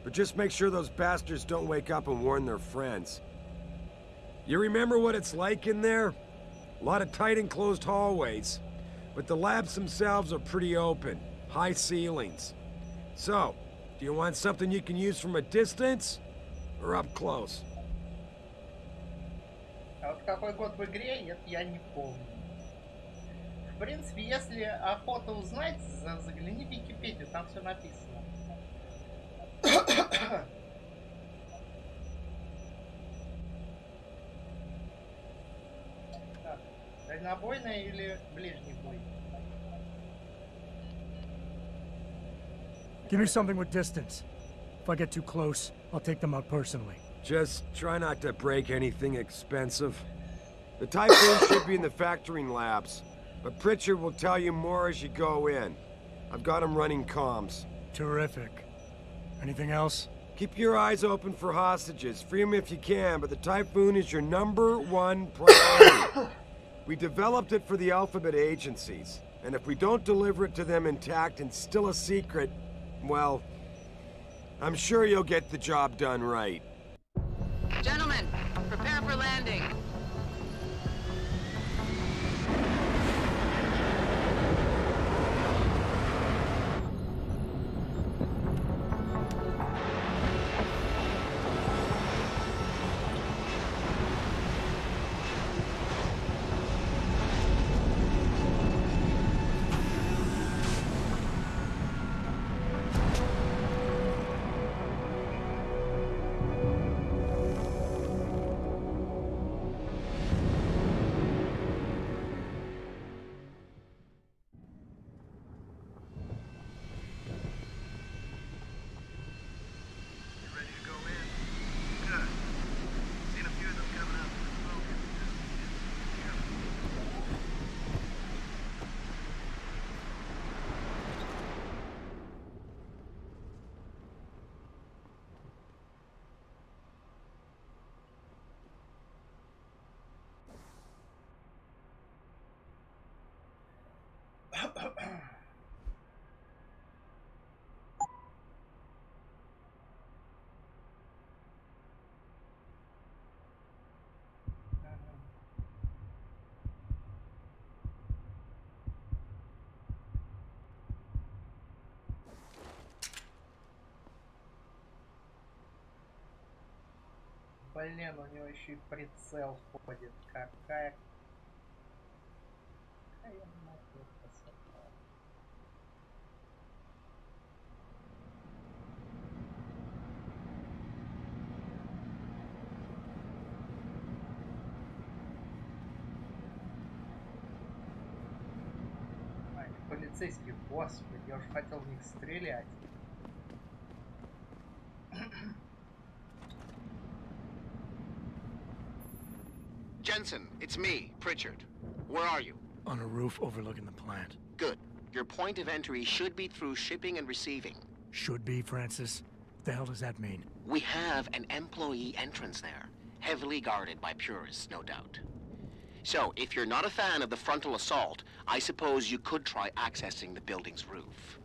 but just make sure those bastards don't wake up and warn their friends. You remember what it's like in there? A lot of tight enclosed hallways, but the labs themselves are pretty open, high ceilings. So, do you want something you can use from a distance, or up close? А вот какой год в игре, это я не помню. В принципе, если охота узнать, загляни в Википедию, там все написано. Так, дальнобойная или ближний бой? Give me something with distance. If I get too close, I'll take them out personally. Just try not to break anything expensive. The Typhoon should be in the factoring labs, but Pritchard will tell you more as you go in. I've got him running comms. Terrific. Anything else? Keep your eyes open for hostages. Free them if you can, but the Typhoon is your #1 priority. We developed it for the Alphabet agencies, and if we don't deliver it to them intact and still a secret, well, I'm sure you'll get the job done right. Gentlemen, prepare for landing. Блин, у него еще и прицел входит. Какая нахуй красота. Полицейских, господи, я уже хотел в них стрелять. Jensen, it's me, Pritchard. Where are you? On a roof overlooking the plant. Good. Your point of entry should be through shipping and receiving. Should be, Francis. What the hell does that mean? We have an employee entrance there. heavily guarded by purists, no doubt. So, if you're not a fan of the frontal assault, I suppose you could try accessing the building's roof.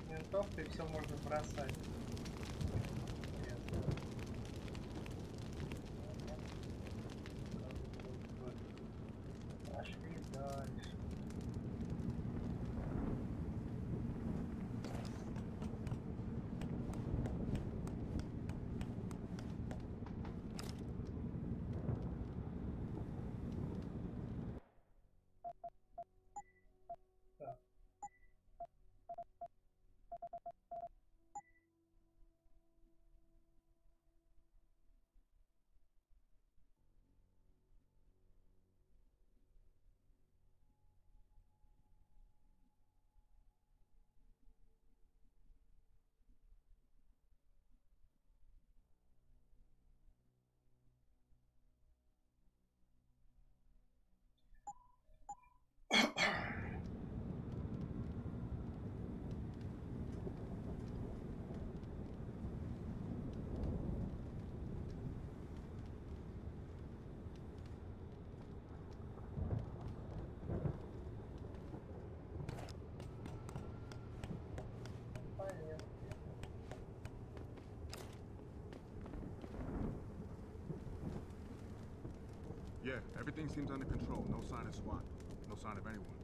Винтовкой все можно бросать. Пошли дальше. Yeah, everything seems under control. No sign of SWAT. No sign of anyone.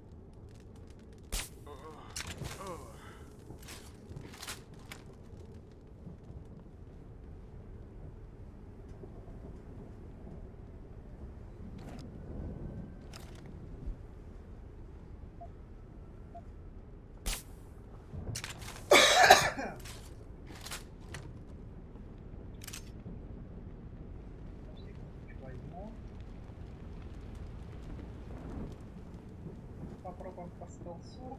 Попробуем по стелсу.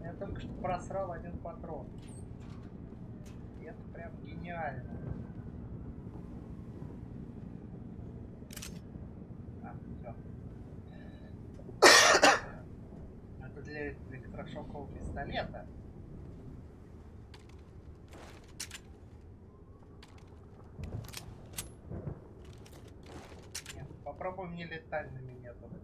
Я только что просрал один патрон. И это прям гениально. Все. Это для электрошокового пистолета. Нет, попробуем нелетальными методами.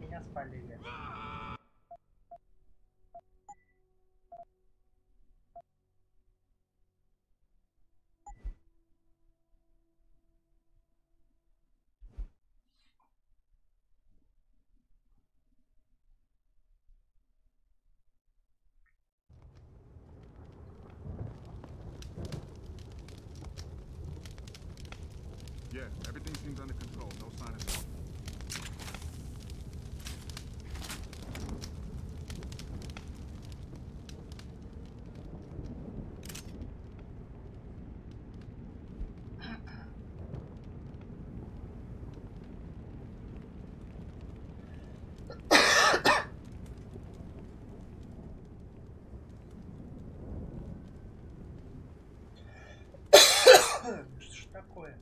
Меня спалили. Yeah, everything seems under control. No sign of SWAT. Что ж такое?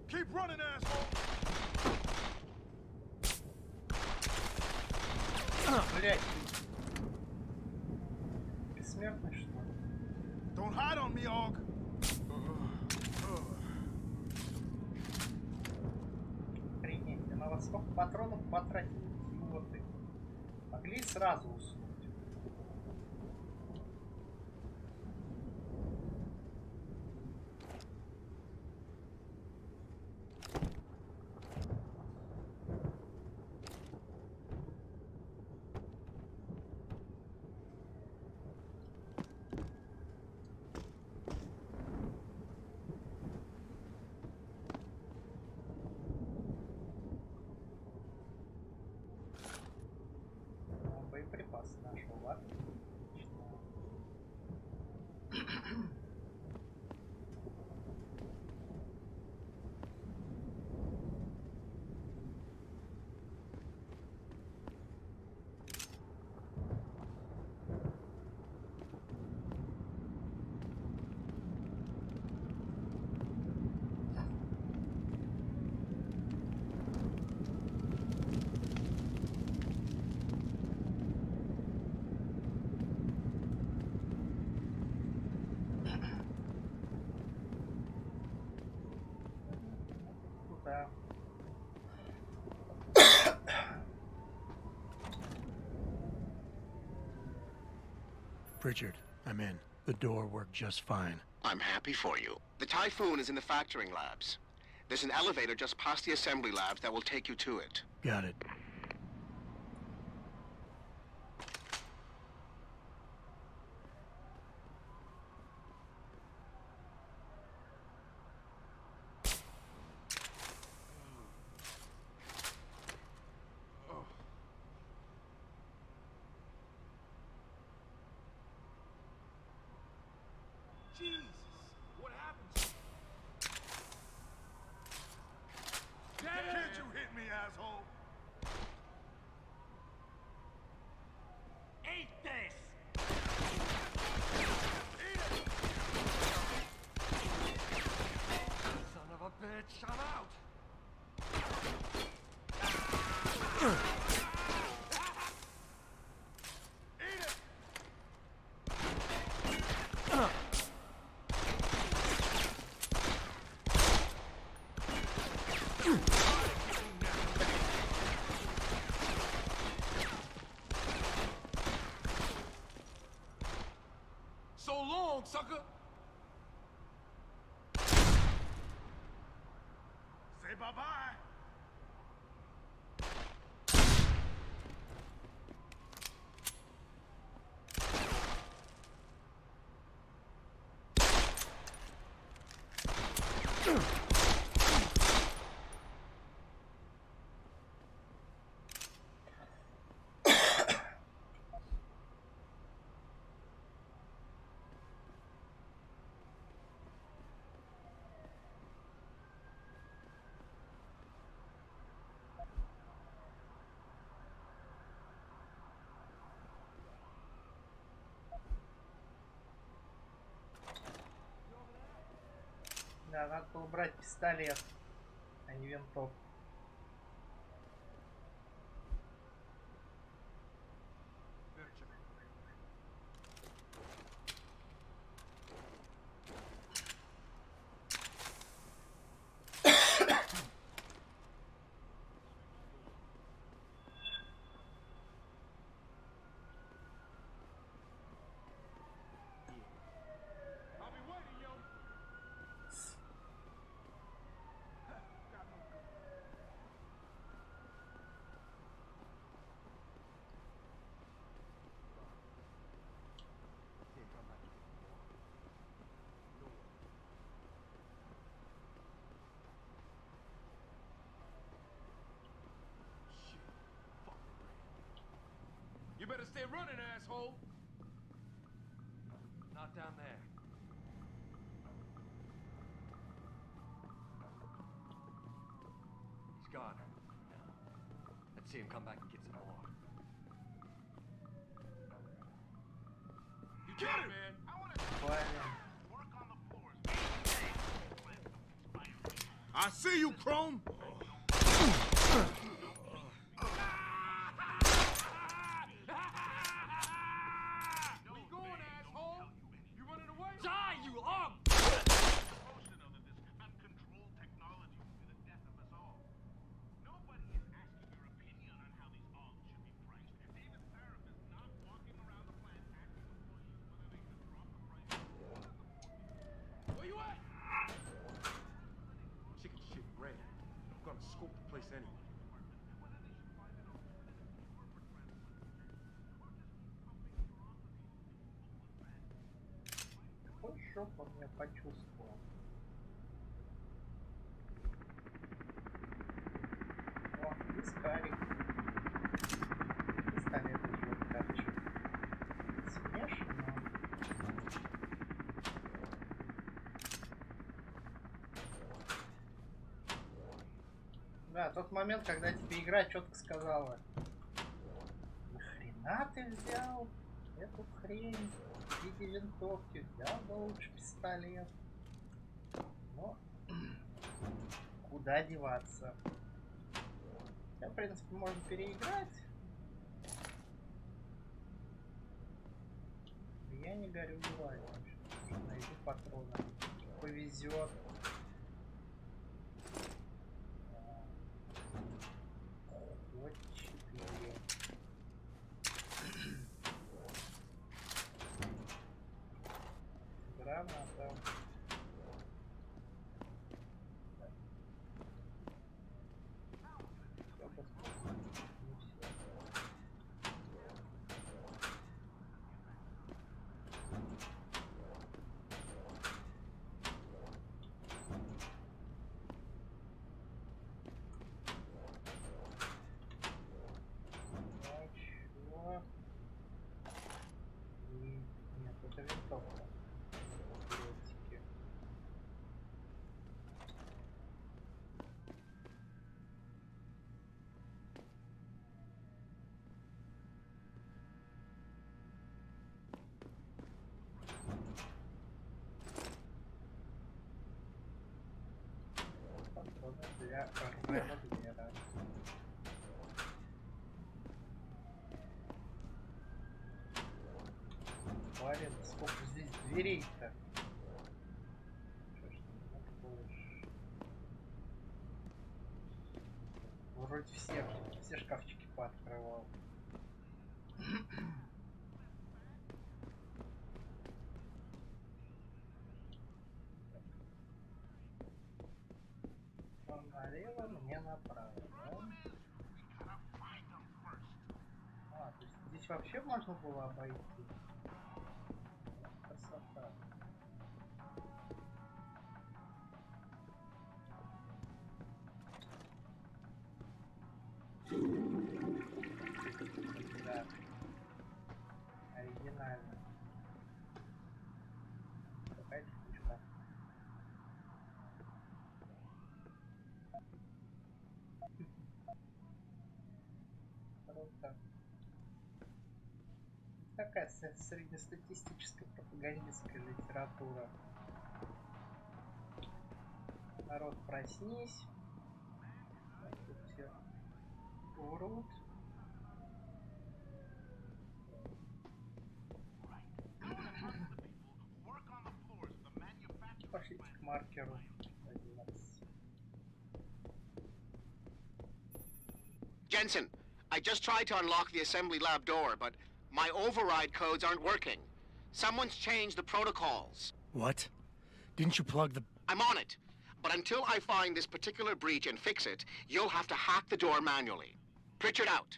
Keep running, asshole! Блять. Бессмертный, что ли? Don't hide on me, Og. Охренеть, я на вас сколько патронов потратил, идиоты. Могли сразу уснуть. Боеприпас нашел, ладно? Да. Pritchard, I'm in. The door worked just fine. I'm happy for you. The Typhoon is in the factoring labs. There's an elevator just past the assembly labs that will take you to it. Got it. Jesus, what happened? Can't you hit me, asshole? Eat this! Eat it! Son of a bitch, I'm out! So long, sucker! Say bye-bye! Да, надо было брать пистолет, а не винтовку. You better stay running, asshole! Not down there. He's gone. Let's see him come back and get some more. You got it, man! I want to work on the floors. I see you, Chrome. Die, you are! Where you at? Chicken shit ran. I'm gonna scope the place anyway. Какой шок он меня почувствовал. О, вискарик. Пистолет из вот торчит. Смешно. Да, тот момент, когда тебе игра четко сказала: нахрена ты взял эту хрень в виде винтовки, взял бы лучше пистолет. Но куда деваться? Я, в принципе, можно переиграть. Я не горю желанием. Найду патроны. Повезет. Вот 4. Граната. Нет, это винтовка. Дротики. Патроны для револьвера. Блин, сколько здесь дверей-то? Что ж ты не откроешь? Вроде все шкафчики пооткрывал. Он налево, мне направо, да? А, то есть здесь вообще можно было обойти? Красота. Да. Оригинально. Какая-то штучка. Круто. Такая среднестатистическая пропагандистская литература. Народ, проснись. Тут все врут. Пошлите к маркеру 11. Jensen, I just tried to unlock the assembly lab door, but my override codes aren't working. Someone's changed the protocols. What? Didn't you plug the... I'm on it. But until I find this particular breach and fix it, you'll have to hack the door manually. Pritchard out.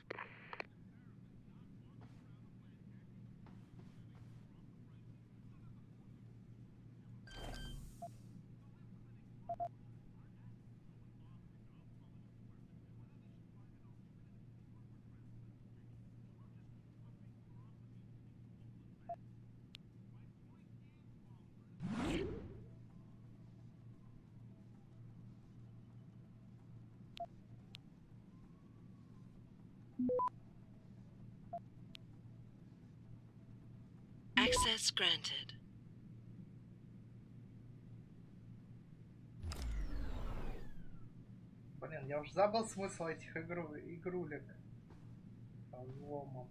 Access granted. Блин, я уже забыл смысл этих игрулек. По взломам.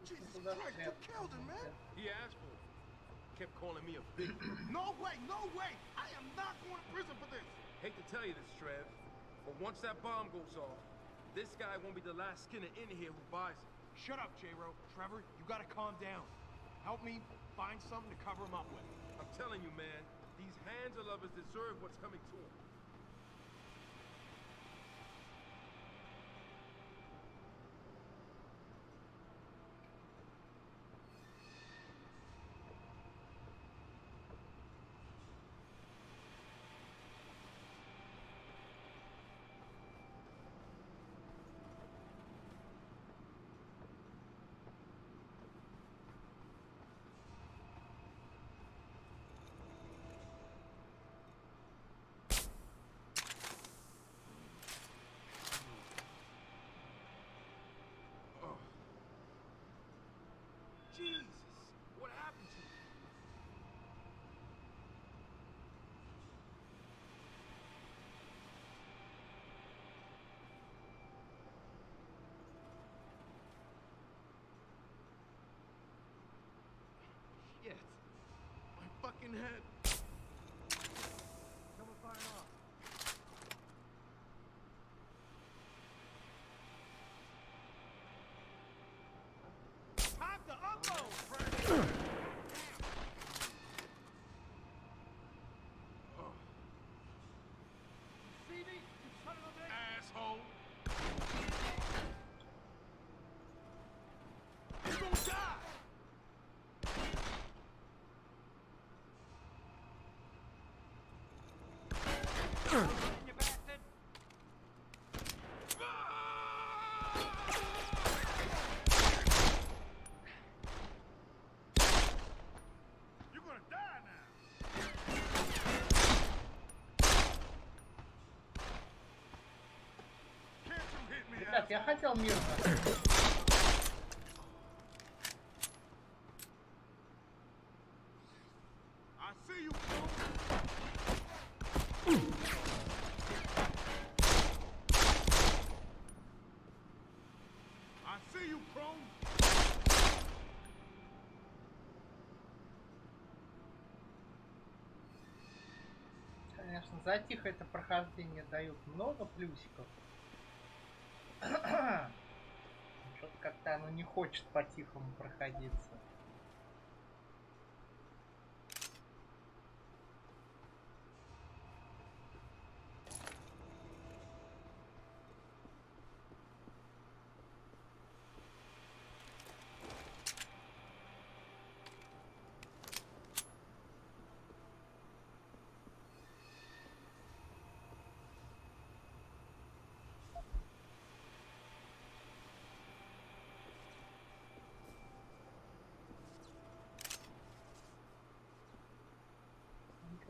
Jesus Christ, you killed him, man! He asked for it. Kept calling me a big... No way, no way! I am not going to prison for this! Hate to tell you this, Trev, but once that bomb goes off, this guy won't be the last skinner in here who buys it. Shut up, J-Ro. Trevor, you gotta calm down. Help me find something to cover him up with. I'm telling you, man, these handler lovers deserve what's coming to them. Jesus, what happened to you? Shit, my fucking head. Someone fire it off. Time to unload, friend! See me, you son of a bitch? Asshole! You're gonna die! You bastard! You're gonna die now! Can't you hit me, Ребят, я хотел мирно. I see you, bro. I see you, Chrome. Конечно, за тихо это прохождение дают много плюсиков. Что-то как-то оно не хочет по-тихому проходиться.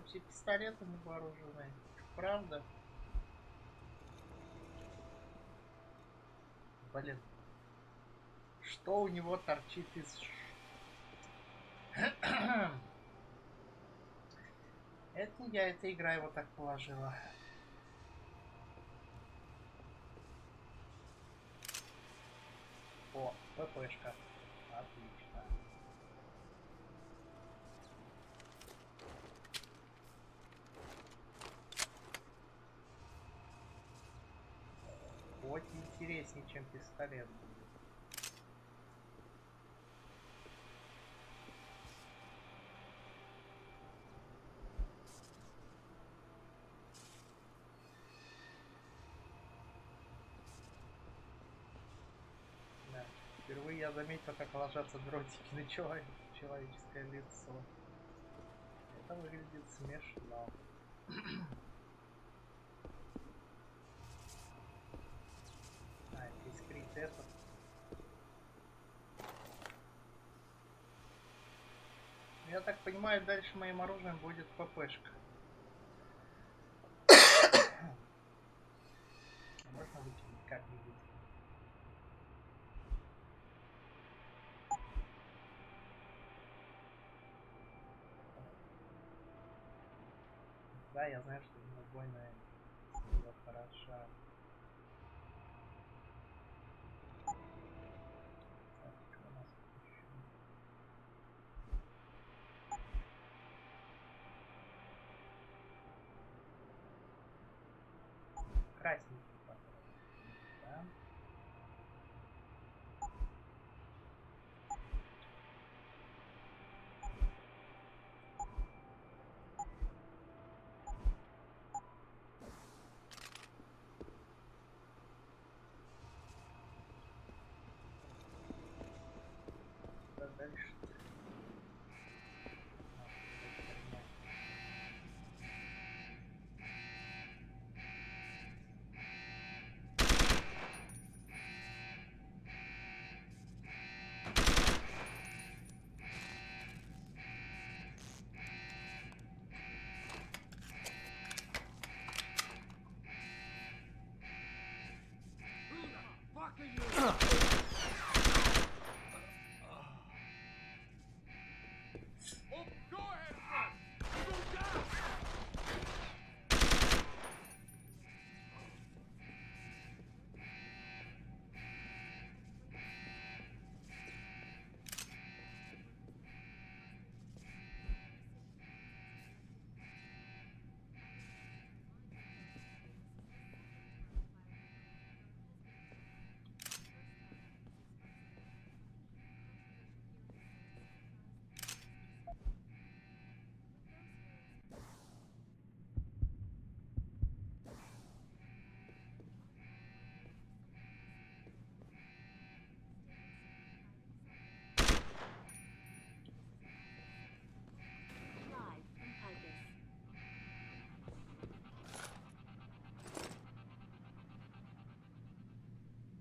Все пистолетами вооружены. Правда? Блин. Что у него торчит из... Это не я, эта игра его так положила. О, ППшка. Отлично. Вот интереснее, чем пистолет будет. Да. Впервые я заметил, как ложатся дротики на человеческое лицо. Это выглядит смешно. Искрит этот. Я так понимаю, дальше моим оружием будет ППшка. Можно выкинуть как-нибудь. Да, я знаю, что убойная сила хороша. Так, что у нас еще? Красненький патрон. Да. Дальше.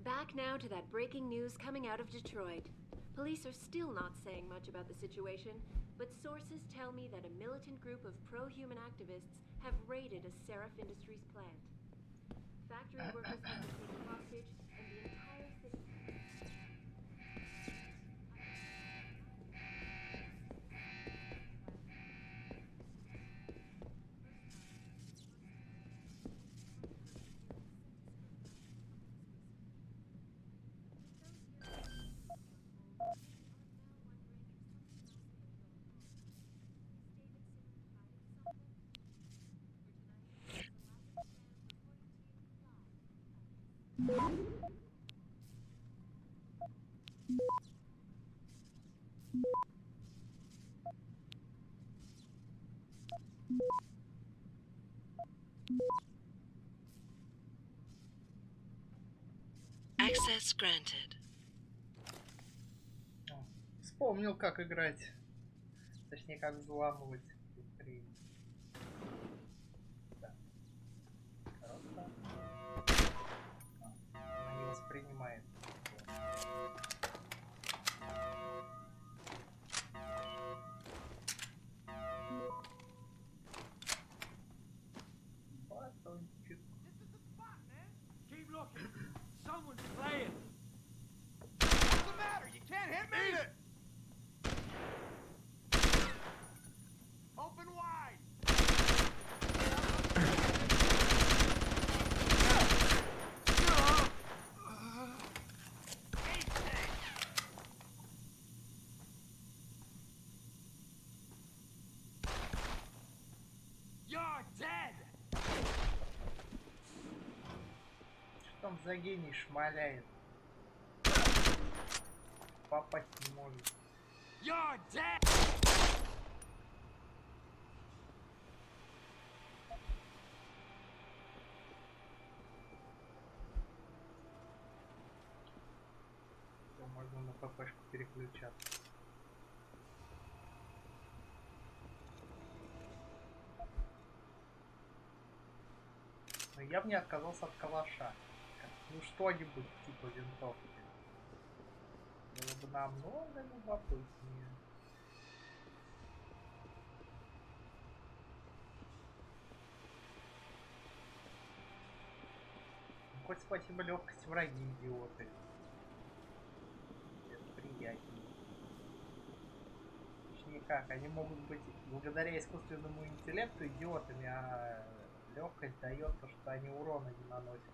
Back now to that breaking news coming out of Detroit. Police are still not saying much about the situation, but sources tell me that a militant group of pro-human activists have raided a Seraph Industries plant. Factory workers have been taken hostage, and the entire city... Access granted. Вспомнил, как играть. Точнее, как взламывать витрину. Да. Хорошо. Она не воспринимает. Батончик. Keep looking. Someone's playing. What's the matter? You can't hit me. Eat it. Open wide. You're dead. Что там за гений шмаляет? Попасть не может. You're dead. Все, можно на ППшку переключаться. Но я бы не отказался от калаша. Ну что-нибудь типа винтовки. Было бы намного любопытнее. хоть спасибо легкость, враги идиоты. Это приятнее. Точнее как, они могут быть благодаря искусственному интеллекту идиотами, а легкость дает то, что они урона не наносят.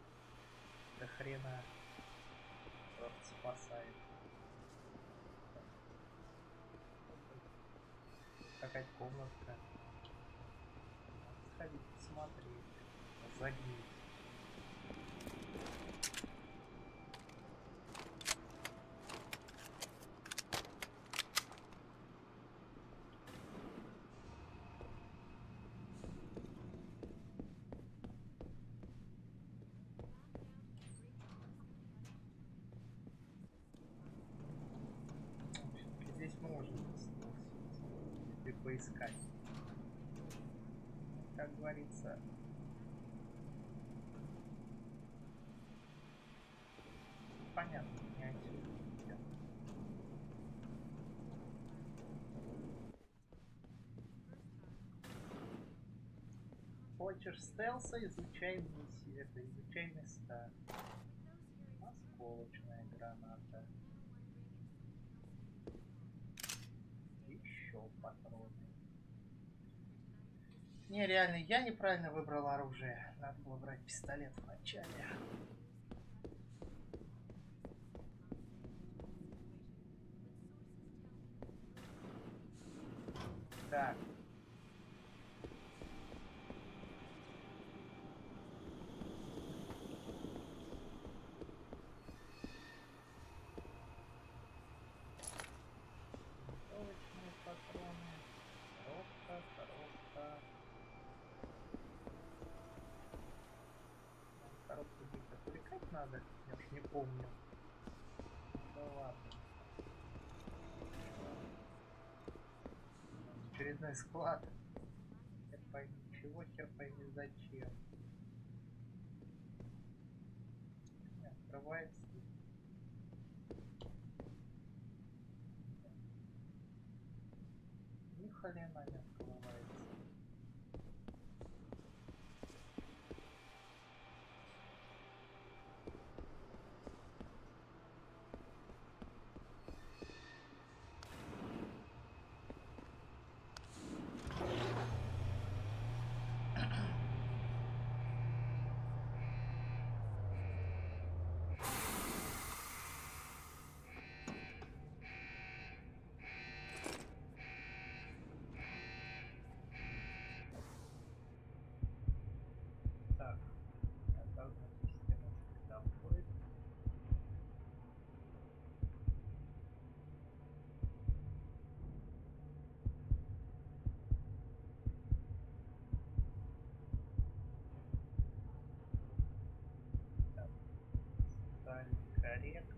До хрена. Просто спасает. Какая-то комнатка. Надо сходить посмотреть. Загнить. Здесь можно поискать. Как говорится, понятно, не отсюда. Хочешь стелса, изучай миссии. Это изучай места. Осколочная граната. Еще патроны. Не, реально, я неправильно выбрал оружие. Надо было брать пистолет в начале. Так. Осколочные патроны. Коробка. Коробку где-то отвлекать надо, я уж не помню. Да ладно. Очередной склад. Хер пойми чего, хер пойми зачем. Не открывается. Ни хрена не открывается. Так, оказывается, система всегда входит. Так, социальный корректор.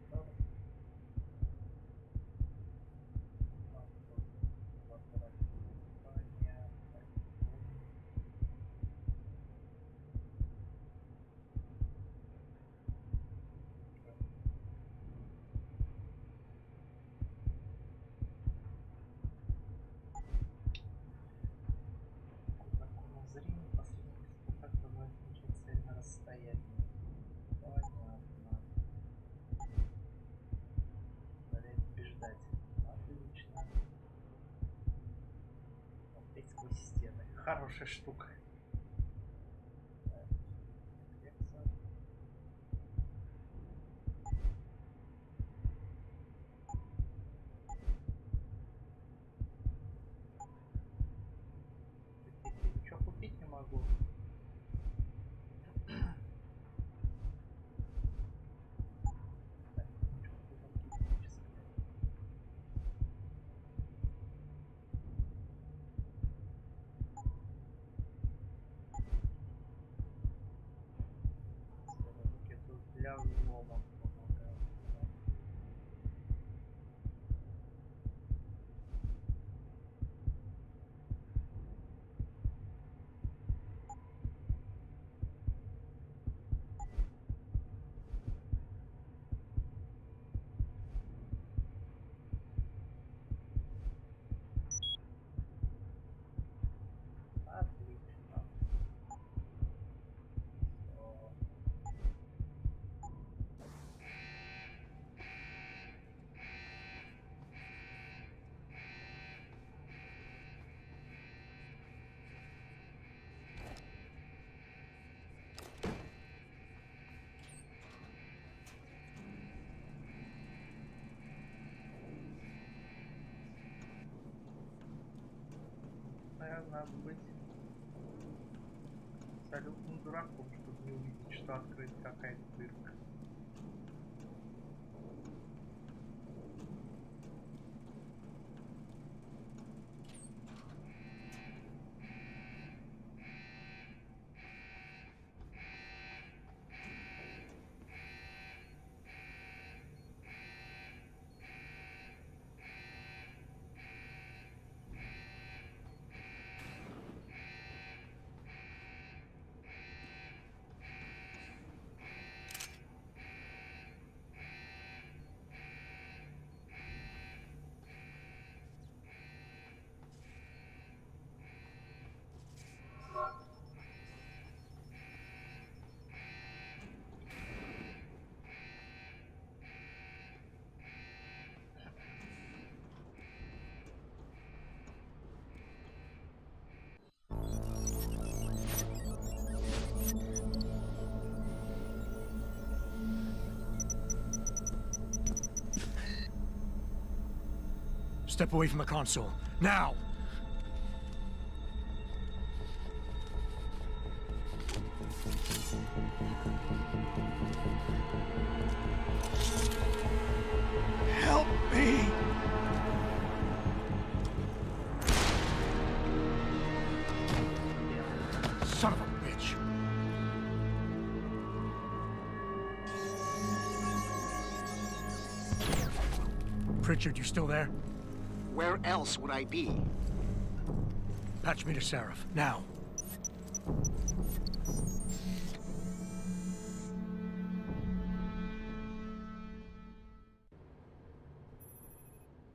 Зрение последних испыток бывает очень цель на расстоянии. Понятно. Позволяет побеждать. Отлично. Смотреть сквозь стены. Хорошая штука. Ничего купить не могу. Для взлома помогает. Отлично. надо быть абсолютным дураком, чтобы не увидеть, что открыта какая-то дырка. Step away from the console. Now! Help me! Son of a bitch! Pritchard, you still there? Where else would I be? Patch me to Seraph, now.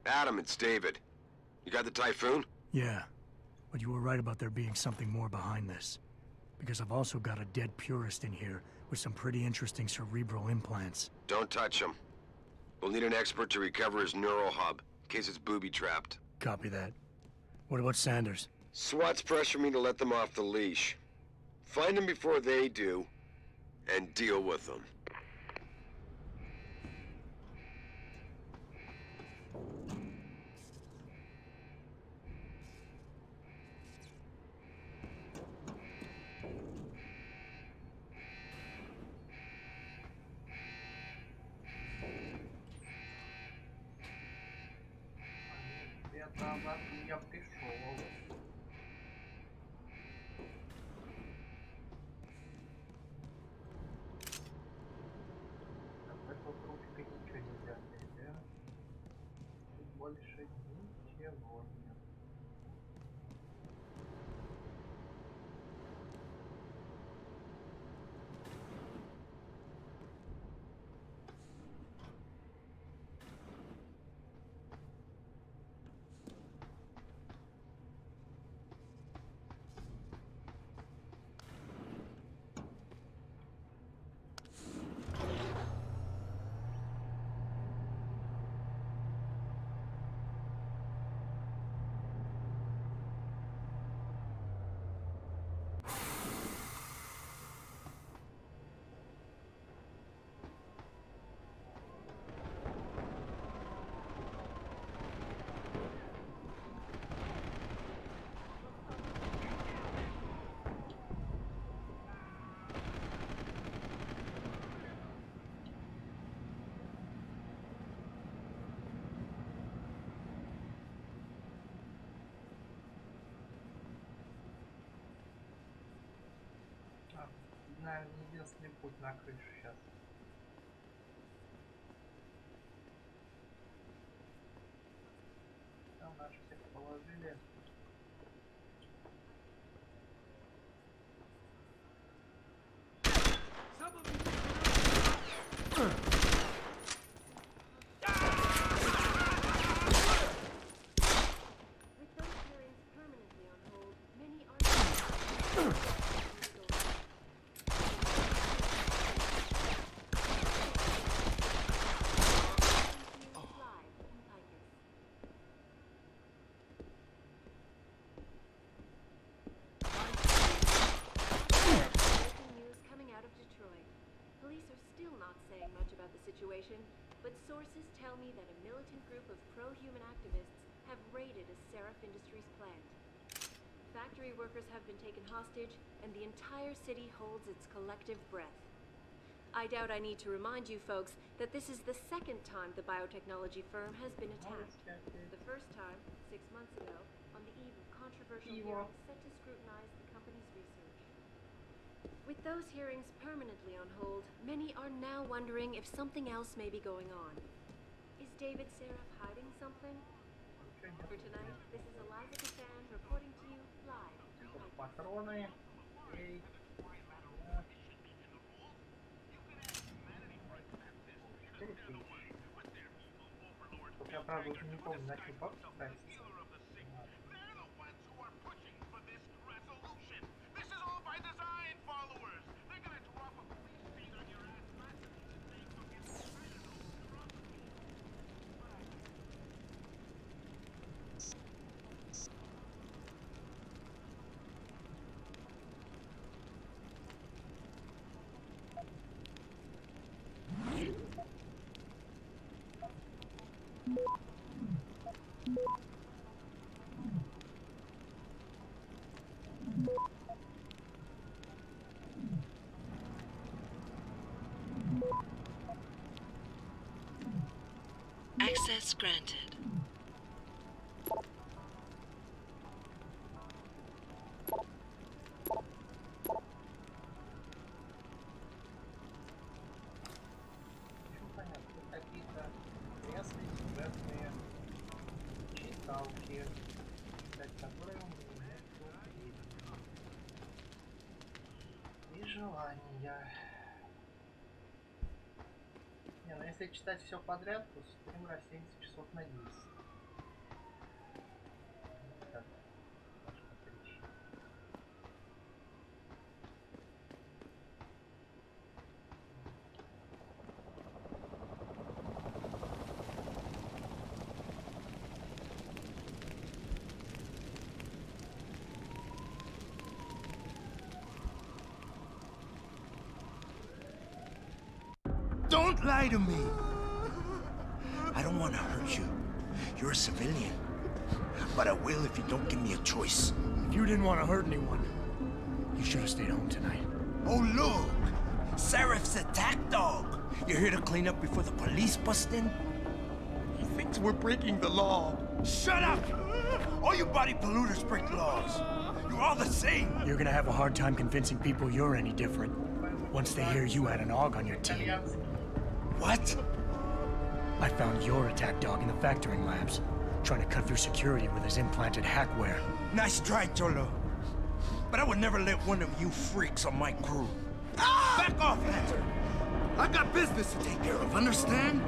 Adam, it's David. You got the Typhoon? Yeah, but you were right about there being something more behind this. Because I've also got a dead purist in here with some pretty interesting cerebral implants. Don't touch him. We'll need an expert to recover his neural hub, in case it's booby-trapped. Copy that. What about Sanders? SWAT's pressure me to let them off the leash. Find them before they do, and deal with them. Назад я пришел. Такой тут ручкой ничего нельзя сделать. Тут больше ничего нет. Наверное, единственный путь на крышу сейчас. Там наши всех положили. But sources tell me that a militant group of pro-human activists have raided a Seraph Industries plant. factory workers have been taken hostage, and the entire city holds its collective breath. I doubt I need to remind you folks that this is the second time the biotechnology firm has been attacked. The first time, 6 months ago, on the eve of controversial hearings set to scrutinize the company's research. With those hearings permanently on hold, many are now wondering if something else may be going on. Is David Seraph hiding something? For tonight, this is Eliza Cassan reporting to you live. Патроны. Я, правда, уже не помню, на какой бабки тратится. Access granted. Какие-то местные сюжетные читалки, которые у меня и желания. Не, ну если читать все подряд, то стрим растянется часов на 10. Так, отлично. Don't lie to me! I don't want to hurt you. You're a civilian. But I will if you don't give me a choice. If you didn't want to hurt anyone, you should have stayed home tonight. Oh, look! Seraph's attack dog! You're here to clean up before the police bust in? He thinks we're breaking the law. Shut up! All you body polluters break laws. You're all the same. You're gonna have a hard time convincing people you're any different once they hear you had an AUG on your team. What? I found your attack dog in the factoring labs, trying to cut through security with his implanted hackware. Nice try, Cholo. But I would never let one of you freaks on my crew. Ah! Back off, Hunter! I got business to take care of, understand?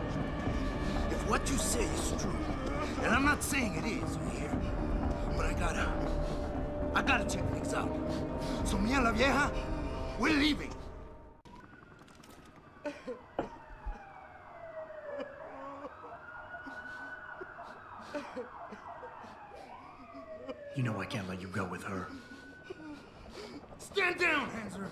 If what you say is true, and I'm not saying it is, you hear? But I gotta check things out. So me and la vieja, we're leaving. You know I can't let you go with her. Stand down, Hanser!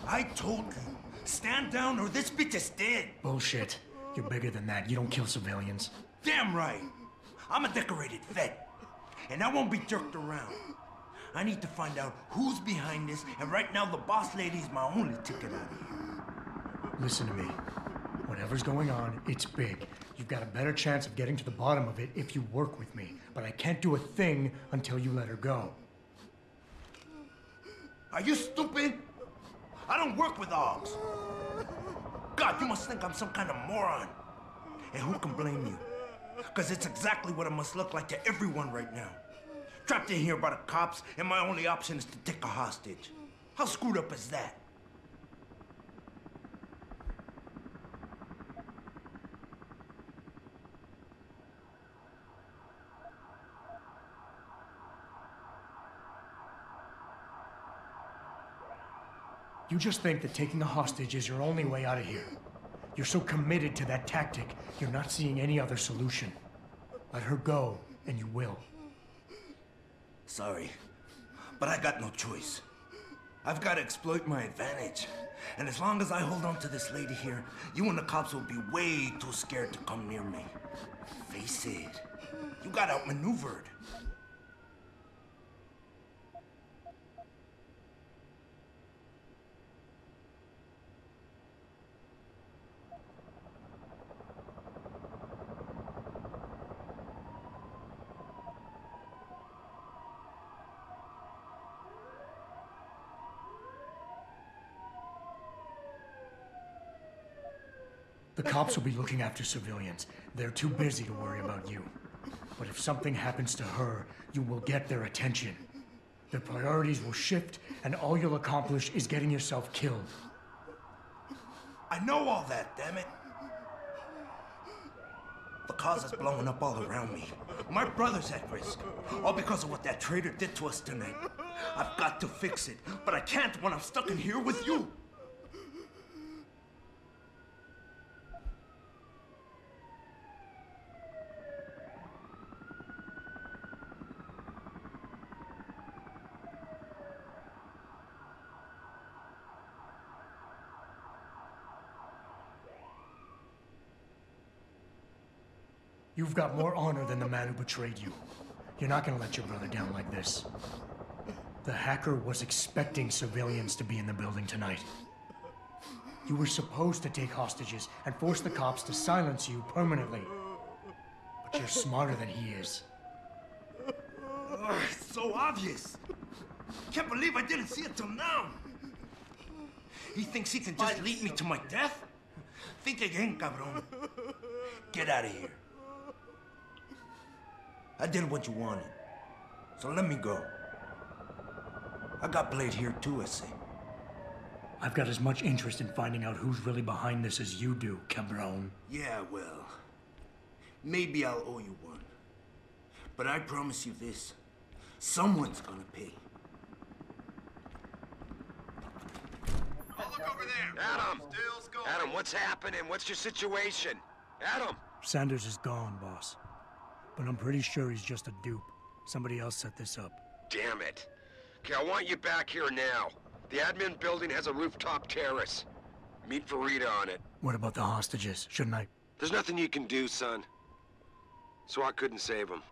I told you, stand down or this bitch is dead! Bullshit. You're bigger than that. You don't kill civilians. Damn right! I'm a decorated vet, and I won't be jerked around. I need to find out who's behind this, and right now the boss lady's my only ticket out of here. Listen to me. Whatever's going on, it's big. You've got a better chance of getting to the bottom of it if you work with me. But I can't do a thing until you let her go. Are you stupid? I don't work with AUGs. God, you must think I'm some kind of moron. And who can blame you? Because it's exactly what it must look like to everyone right now. Trapped in here by the cops, and my only option is to take a hostage. How screwed up is that? You just think that taking a hostage is your only way out of here. You're so committed to that tactic, you're not seeing any other solution. Let her go, and you will. Sorry, but I got no choice. I've got to exploit my advantage. And as long as I hold on to this lady here, you and the cops will be way too scared to come near me. Face it, you got outmaneuvered. The cops will be looking after civilians. They're too busy to worry about you. But if something happens to her, you will get their attention. Their priorities will shift, and all you'll accomplish is getting yourself killed. I know all that, damn it. The cause is blowing up all around me. My brother's at risk. All because of what that traitor did to us tonight. I've got to fix it, but I can't when I'm stuck in here with you. You've got more honor than the man who betrayed you. You're not gonna let your brother down like this. The hacker was expecting civilians to be in the building tonight. You were supposed to take hostages and force the cops to silence you permanently. But you're smarter than he is. It's so obvious. Can't believe I didn't see it till now. He thinks he can just lead me to my death? Think again, cabron. Get out of here. I did what you wanted, so let me go. I got Blade here too, I say. I've got as much interest in finding out who's really behind this as you do, cabron. Yeah, well, maybe I'll owe you one. But I promise you this, someone's gonna pay. Oh, look over there! Adam! Adam, what's happening? What's your situation? Adam! Sanders is gone, boss. But I'm pretty sure he's just a dupe. Somebody else set this up. Damn it. Okay, I want you back here now. The admin building has a rooftop terrace. Meet Farida on it. What about the hostages? Shouldn't I? There's nothing you can do, son. So I couldn't save them.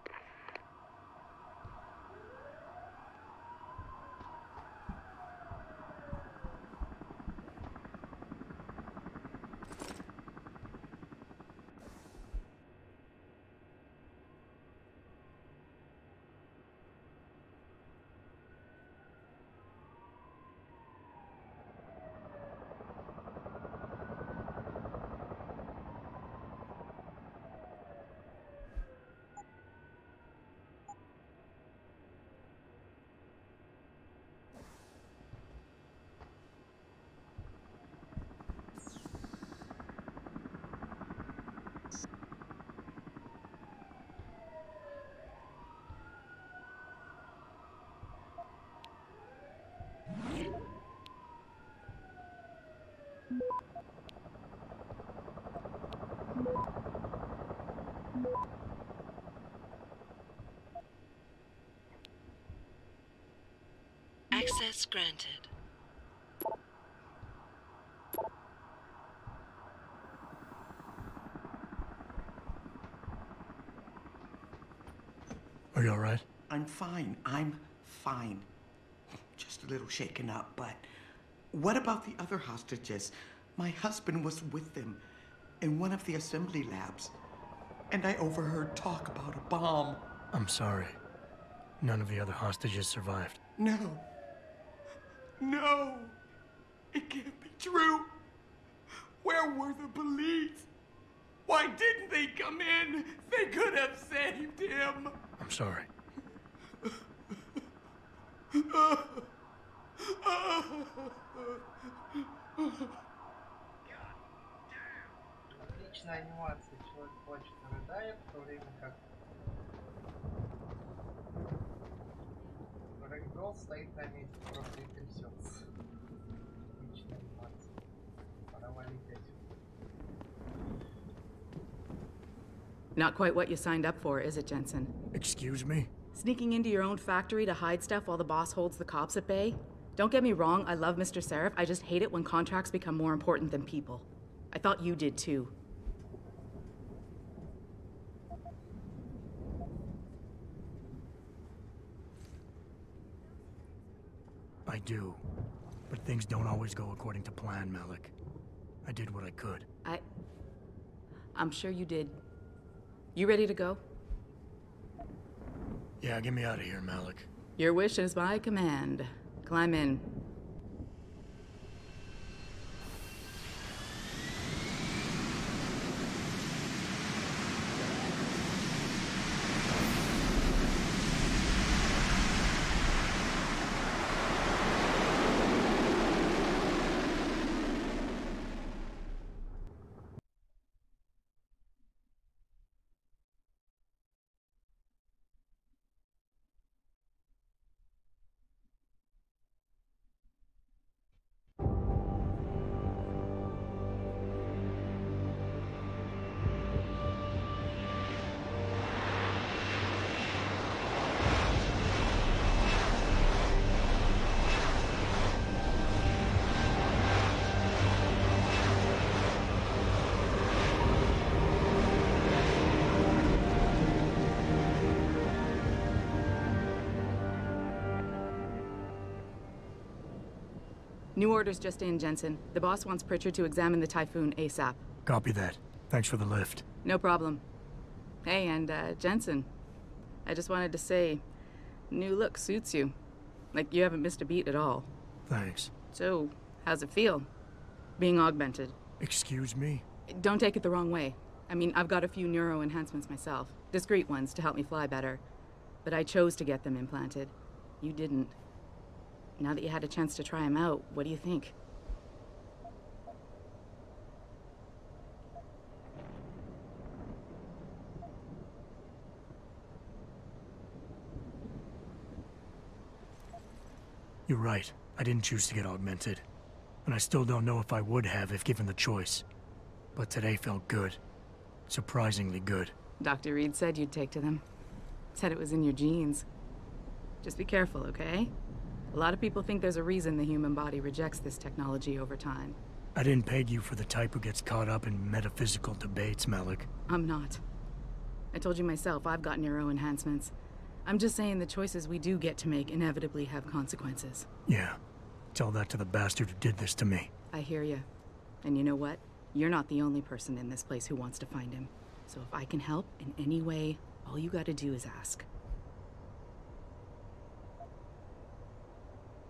Access granted. Are you all right? I'm fine. I'm fine. Just a little shaken up, but what about the other hostages? My husband was with them in one of the assembly labs, and I overheard talk about a bomb. I'm sorry. None of the other hostages survived. No. No. It can't be true. Where were the police? Why didn't they come in? They could have saved him. I'm sorry. Отличная анимация. Человек плачет и рыдает, в то время как Рэгдолл стоит на месте, просто и трясется. Отличная анимация. Пора валить отсюда. Not quite what you signed up for, is it, Jensen? Excuse me? Sneaking into your own factory to hide stuff while the boss holds the cops at bay? Don't get me wrong, I love Mr. Seraph. I just hate it when contracts become more important than people. I thought you did too. I do. But things don't always go according to plan, Malik. I did what I could. I'm sure you did. You ready to go? Yeah, get me out of here, Malik. Your wish is my command. Climb in. New orders just in, Jensen. The boss wants Pritchard to examine the Typhoon ASAP. Copy that. Thanks for the lift. No problem. Hey, and Jensen, I just wanted to say, new look suits you. Like, you haven't missed a beat at all. Thanks. So, how's it feel, being augmented? Excuse me? Don't take it the wrong way. I mean, I've got a few neuro enhancements myself. Discreet ones to help me fly better. But I chose to get them implanted. You didn't. Now that you had a chance to try them out, what do you think? You're right. I didn't choose to get augmented. And I still don't know if I would have if given the choice. But today felt good. Surprisingly good. Dr. Reed said you'd take to them. Said it was in your genes. Just be careful, okay? A lot of people think there's a reason the human body rejects this technology over time. I didn't peg you for the type who gets caught up in metaphysical debates, Malik. I'm not. I told you myself, I've got neuro enhancements. I'm just saying the choices we do get to make inevitably have consequences. Yeah. Tell that to the bastard who did this to me. I hear you. And you know what? You're not the only person in this place who wants to find him. So if I can help in any way, all you gotta do is ask.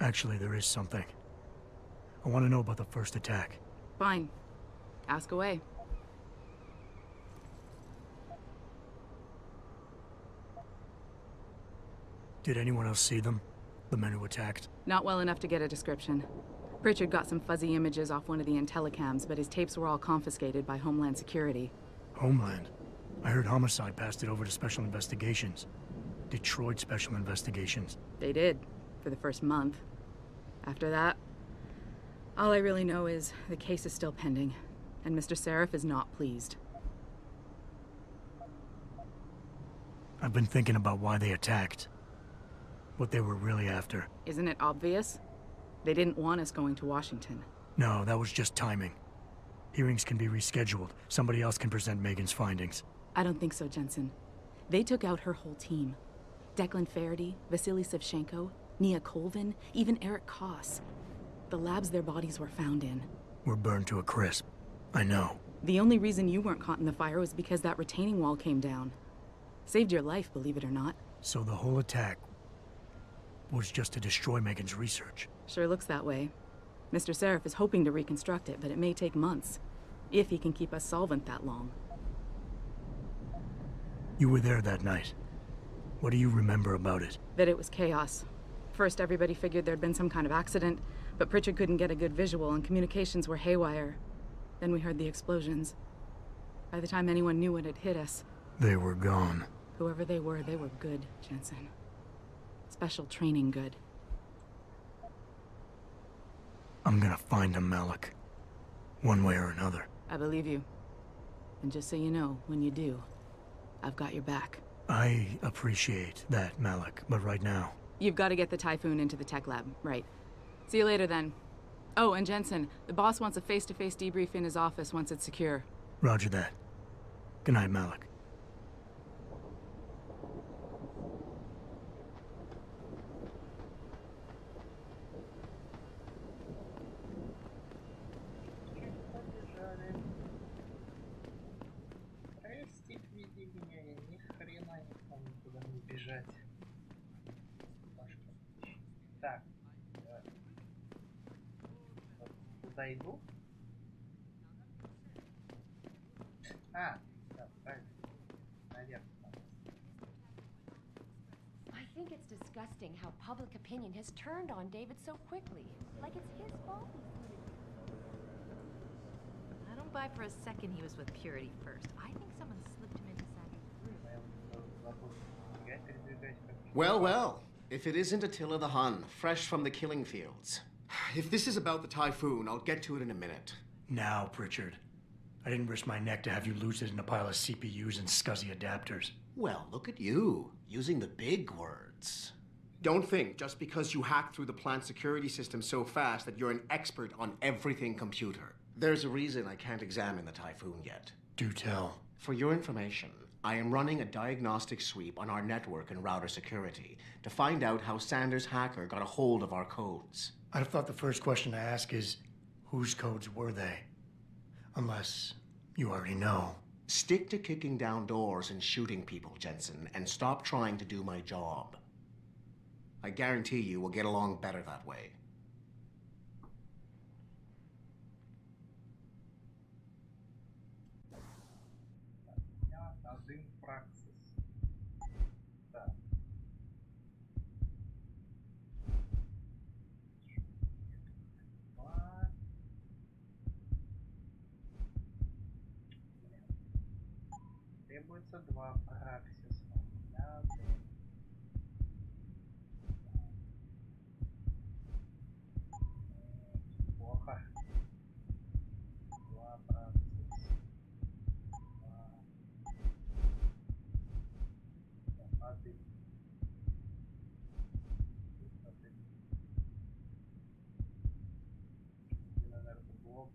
Actually, there is something. I want to know about the first attack. Fine. Ask away. Did anyone else see them? The men who attacked? Not well enough to get a description. Pritchard got some fuzzy images off one of the Intellicams, but his tapes were all confiscated by Homeland Security. Homeland? I heard Homicide passed it over to Special Investigations. Detroit Special Investigations. They did, for the first month. After that, all I really know is the case is still pending, and Mr. Seraph is not pleased. I've been thinking about why they attacked. What they were really after. Isn't it obvious? They didn't want us going to Washington. No, that was just timing. Hearings can be rescheduled. Somebody else can present Megan's findings. I don't think so, Jensen. They took out her whole team. Declan Faraday, Vasily Savchenko, Nia Colvin, even Eric Koss. The labs their bodies were found in. Were burned to a crisp. I know. The only reason you weren't caught in the fire was because that retaining wall came down. Saved your life, believe it or not. So the whole attack was just to destroy Megan's research. Sure looks that way. Mr. Seraph is hoping to reconstruct it, but it may take months. If he can keep us solvent that long. You were there that night. What do you remember about it? That it was chaos. First, everybody figured there'd been some kind of accident, but Pritchard couldn't get a good visual and communications were haywire. Then we heard the explosions. By the time anyone knew what had hit us... They were gone. Whoever they were good, Jensen. Special training good. I'm gonna find them, Malik. One way or another. I believe you. And just so you know, when you do, I've got your back. I appreciate that, Malik, but right now... You've got to get the Typhoon into the tech lab, right. See you later, then. Oh, and Jensen, the boss wants a face-to-face debrief in his office once it's secure. Roger that. Good night, Malik. Так. Куда иду? А, да, правильно. Наверх. I think it's disgusting how public opinion has turned on David so quickly. Like it's his fault. I don't buy for a second he was with Purity first. I think someone slipped him into Well, well. If it isn't Attila the Hun, fresh from the killing fields. If this is about the Typhoon, I'll get to it in a minute. Now, Pritchard. I didn't risk my neck to have you lose it in a pile of CPUs and scuzzy adapters. Well, look at you, using the big words. Don't think just because you hacked through the plant security system so fast that you're an expert on everything computer. There's a reason I can't examine the Typhoon yet. Do tell. For your information, I am running a diagnostic sweep on our network and router security to find out how Sanders' hacker got a hold of our codes. I'd have thought the first question to ask is, whose codes were they? Unless you already know. Stick to kicking down doors and shooting people, Jensen, and stop trying to do my job. I guarantee you we'll get along better that way. Требуется 2 праксиса. Плохо. 2 праксиса. 2. Энергоблок.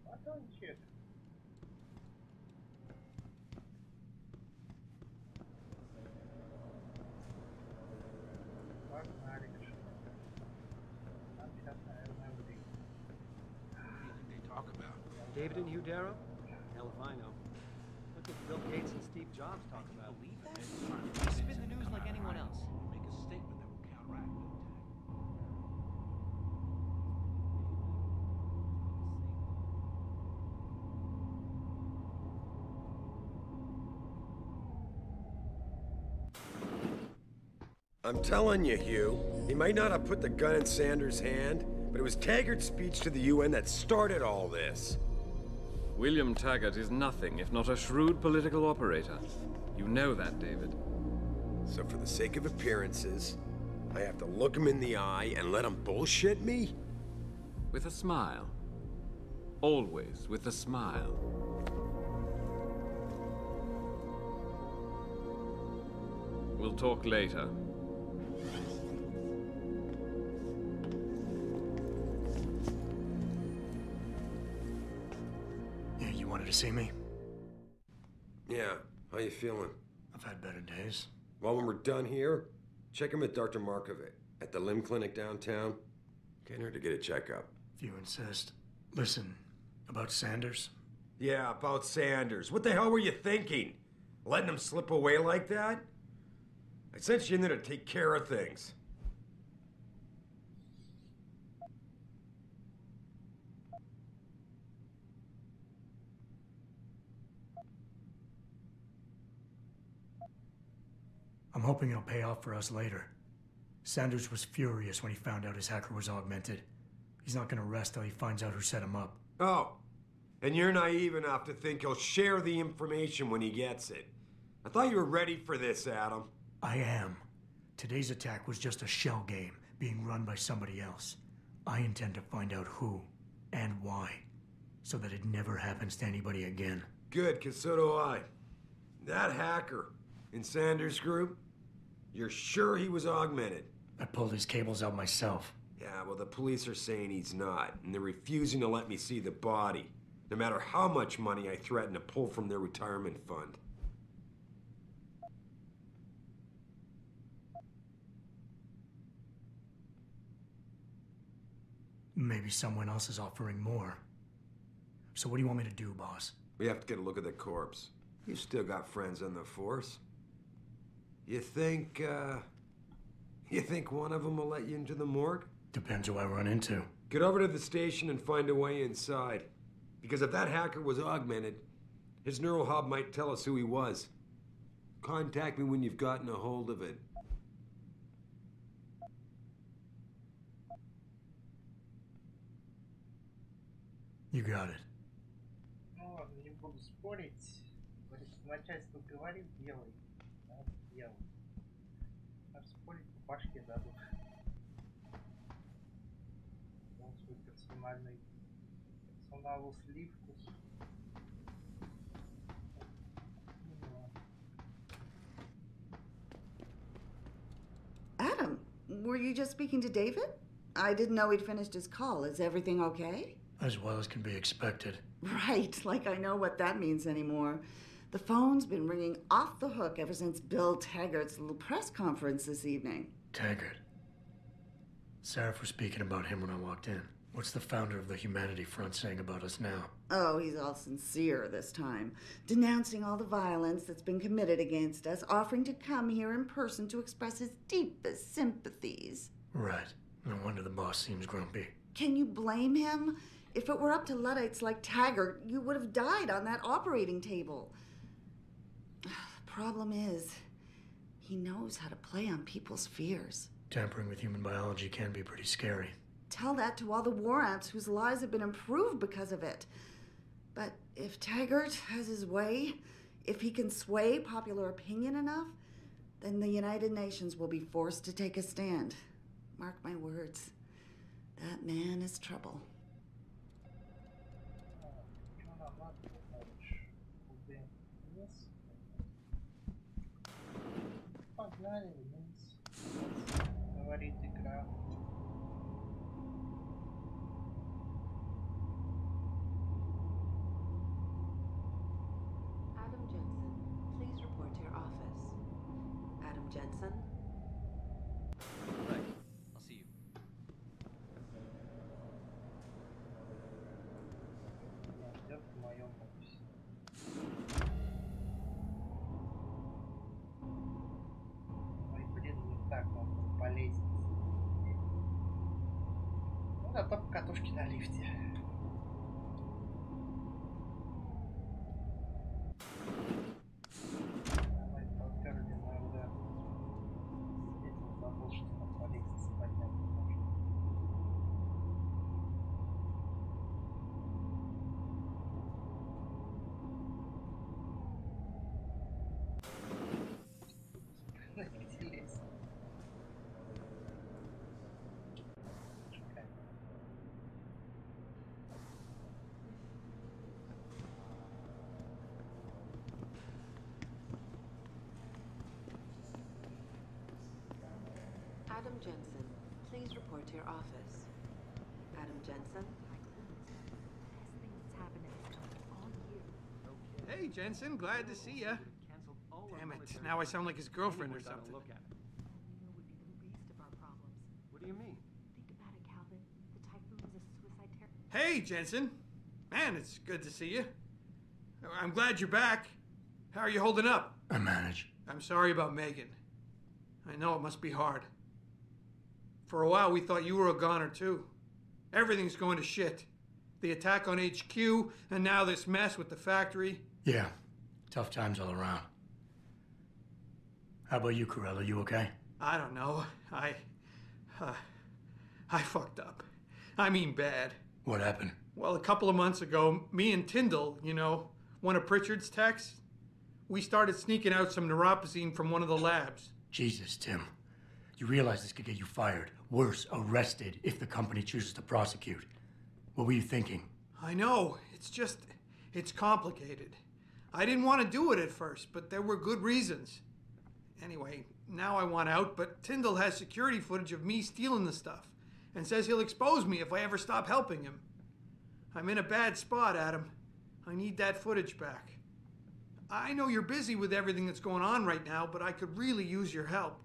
Батончик. Погнали. Нам сейчас, наверное, время. What do you think they talk about? David and Hugh Darrow? Hell if I know. Look at Bill Gates and Steve Jobs talk about. Believe that? They spin the news like anyone else. Make a statement that will counteract the attack. I'm telling you, Hugh, he might not have put the gun in Sanders' hand, but it was Taggart's speech to the UN that started all this. William Taggart is nothing if not a shrewd political operator. You know that, David. So for the sake of appearances, I have to look him in the eye and let him bullshit me? With a smile. Always with a smile. We'll talk later. Yeah, you wanted to see me? Yeah, how you feeling? I've had better days. Well, when we're done here, check him at Dr. Markovic at the limb clinic downtown. Can't hurt to get a checkup. If you insist. Listen, about Sanders? Yeah, about Sanders. What the hell were you thinking? Letting him slip away like that? I sent you in there to take care of things. I'm hoping it'll pay off for us later. Sanders was furious when he found out his hacker was augmented. He's not gonna rest till he finds out who set him up. Oh, and you're naive enough to think he'll share the information when he gets it. I thought you were ready for this, Adam. I am. Today's attack was just a shell game being run by somebody else. I intend to find out who and why, so that it never happens to anybody again. Good, because so do I. That hacker in Sanders' group, you're sure he was augmented? I pulled his cables out myself. Yeah, well, the police are saying he's not, and they're refusing to let me see the body, no matter how much money I threaten to pull from their retirement fund. Maybe someone else is offering more. So what do you want me to do, boss? We have to get a look at the corpse. You still got friends on the force. You think one of them will let you into the morgue? Depends who I run into. Get over to the station and find a way inside. Because if that hacker was augmented, his neural hub might tell us who he was. Contact me when you've gotten a hold of it. You got it. Ну ладно, не буду спорить. Говорит, начальство говорит, делай. Да, делай. А спорить по башке дадут. Он свой персоналу сливку. Were you just speaking to David? I didn't know he'd finished his call. Is everything okay? As well as can be expected. Right, like I know what that means anymore. The phone's been ringing off the hook ever since Bill Taggart's little press conference this evening. Taggart. Sarah was speaking about him when I walked in. What's the founder of the Humanity Front saying about us now? Oh, he's all sincere this time, denouncing all the violence that's been committed against us, offering to come here in person to express his deepest sympathies. Right. No wonder the boss seems grumpy. Can you blame him? If it were up to Luddites like Taggart, you would have died on that operating table. The problem is, he knows how to play on people's fears. Tampering with human biology can be pretty scary. Tell that to all the war amps whose lives have been improved because of it. But if Taggart has his way, if he can sway popular opinion enough, then the United Nations will be forced to take a stand. Mark my words, that man is trouble. Погнали вниз. Говорит игра. Adam Jensen, please report to your office. Adam Jensen? Right. I'll see you. Идет в моем офисе. Ой, блин, не так надо по лестнице. Ну, зато покатушки на лифте. Давай подперли иногда. Светил, забыл, что там по лестнице подняться можно. Где лезть? Чекай. Adam Jensen, please report to your office. Adam Jensen? Hey, Jensen, glad to see ya. Damn it, now I sound like his girlfriend or something. What do you mean? Think about it, Calvin. The typhoon was a suicide terror. Hey, Jensen. Man, it's good to see you. I'm glad you're back. How are you holding up? I manage. I'm sorry about Megan. I know it must be hard. For a while, we thought you were a goner, too. Everything's going to shit. The attack on HQ, and now this mess with the factory. Yeah, tough times all around. How about you, Corella? You okay? I don't know. I fucked up. I mean bad. What happened? Well, a couple of months ago, me and Tyndall, you know, one of Pritchard's techs, we started sneaking out some neuropozyne from one of the labs. Jesus, Tim. You realize this could get you fired. Worse, arrested if the company chooses to prosecute. What were you thinking? I know. It's complicated. I didn't want to do it at first, but there were good reasons. Anyway, now I want out, but Tyndall has security footage of me stealing the stuff and says he'll expose me if I ever stop helping him. I'm in a bad spot, Adam. I need that footage back. I know you're busy with everything that's going on right now, but I could really use your help.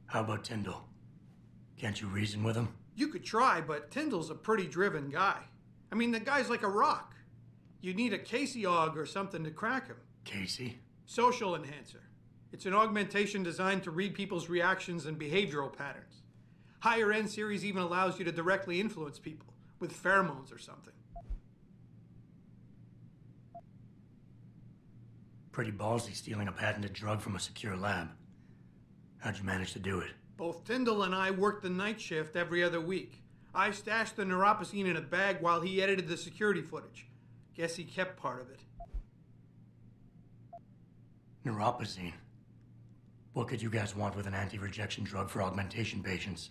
How about Tyndall? Can't you reason with him? You could try, but Tyndall's a pretty driven guy. I mean, the guy's like a rock. You need a Casey aug or something to crack him. Casey? Social enhancer. It's an augmentation designed to read people's reactions and behavioral patterns. Higher end series even allows you to directly influence people with pheromones or something. Pretty ballsy stealing a patented drug from a secure lab. How'd you manage to do it? Both Tyndall and I worked the night shift every other week. I stashed the neuropozyne in a bag while he edited the security footage. Guess he kept part of it. Neuropozyne? What could you guys want with an anti-rejection drug for augmentation patients?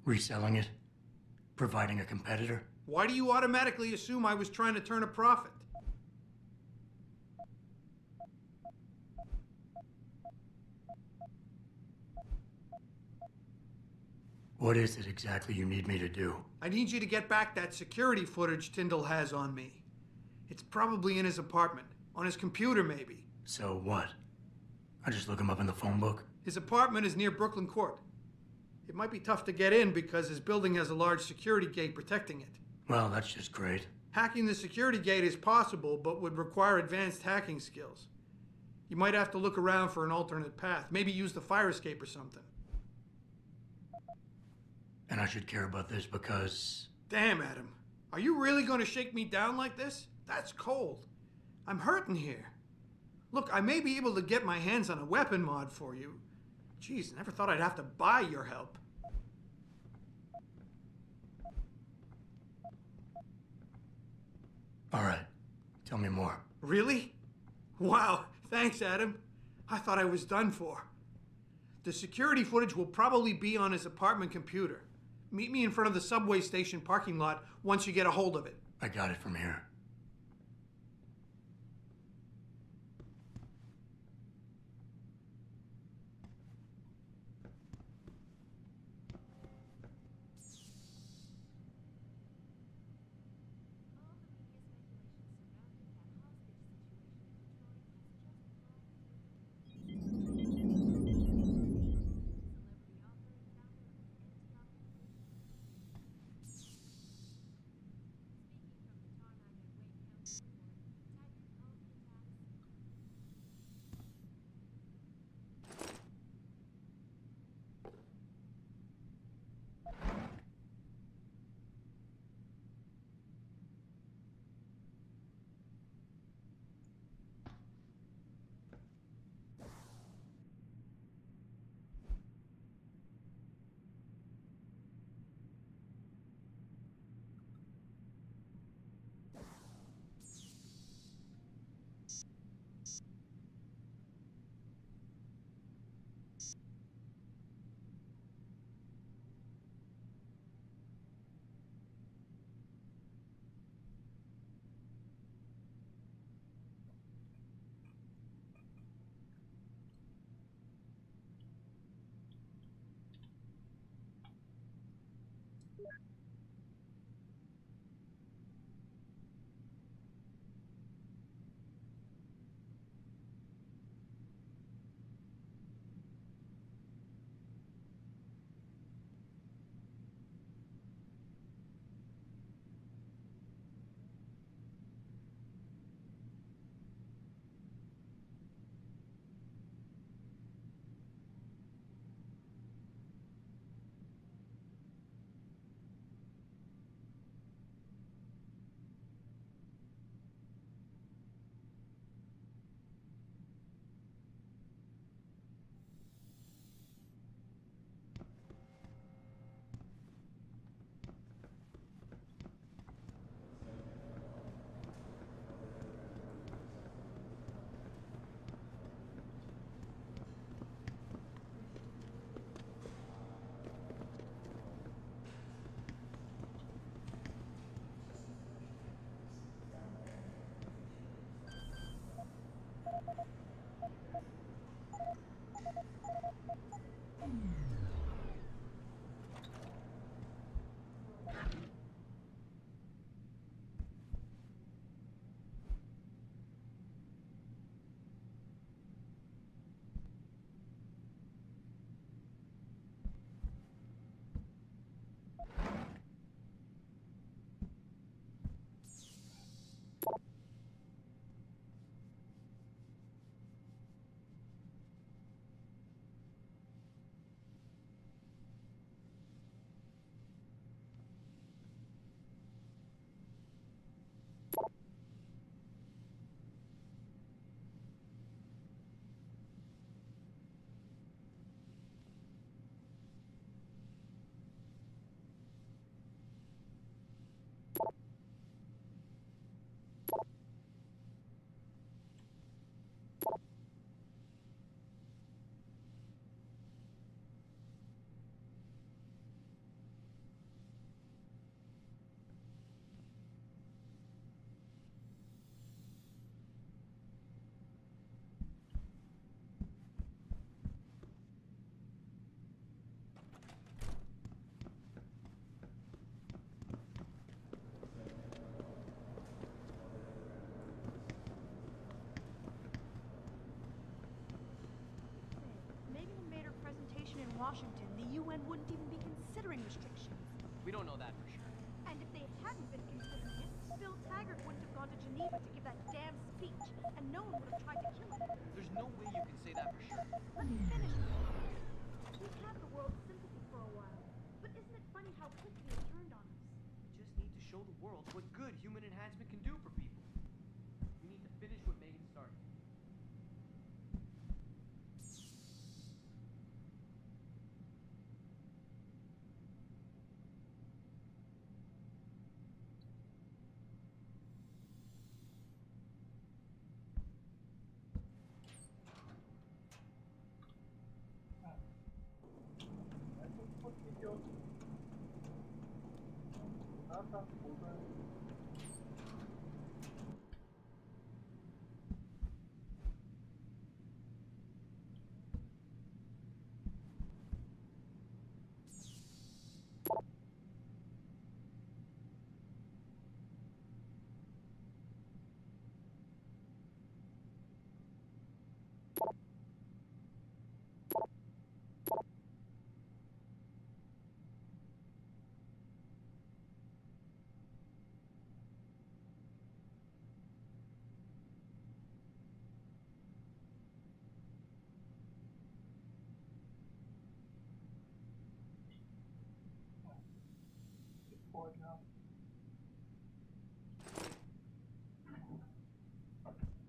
Reselling it? Providing a competitor? Why do you automatically assume I was trying to turn a profit? What is it exactly you need me to do? I need you to get back that security footage Tyndall has on me. It's probably in his apartment. On his computer, maybe. So what? I just look him up in the phone book? His apartment is near Brooklyn Court. It might be tough to get in because his building has a large security gate protecting it. Well, that's just great. Hacking the security gate is possible, but would require advanced hacking skills. You might have to look around for an alternate path. Maybe use the fire escape or something. And I should care about this because... Damn, Adam. Are you really going to shake me down like this? That's cold. I'm hurting here. Look, I may be able to get my hands on a weapon mod for you. Jeez, never thought I'd have to buy your help. All right. Tell me more. Really? Wow. Thanks, Adam. I thought I was done for. The security footage will probably be on his apartment computer. Meet me in front of the subway station parking lot once you get a hold of it. I got it from here. Washington, the UN wouldn't even be considering restrictions. We don't know that for sure. And if they hadn't been considering it, Bill Taggart wouldn't have gone to Geneva to give that damn speech, and no one would have tried to kill him. There's no way you can say that for sure. Let me finish. We've had the world's sympathy for a while, but isn't it funny how quickly it turned on us? We just need to show the world what good human enhancement can do for people. We need to finish what Megan started.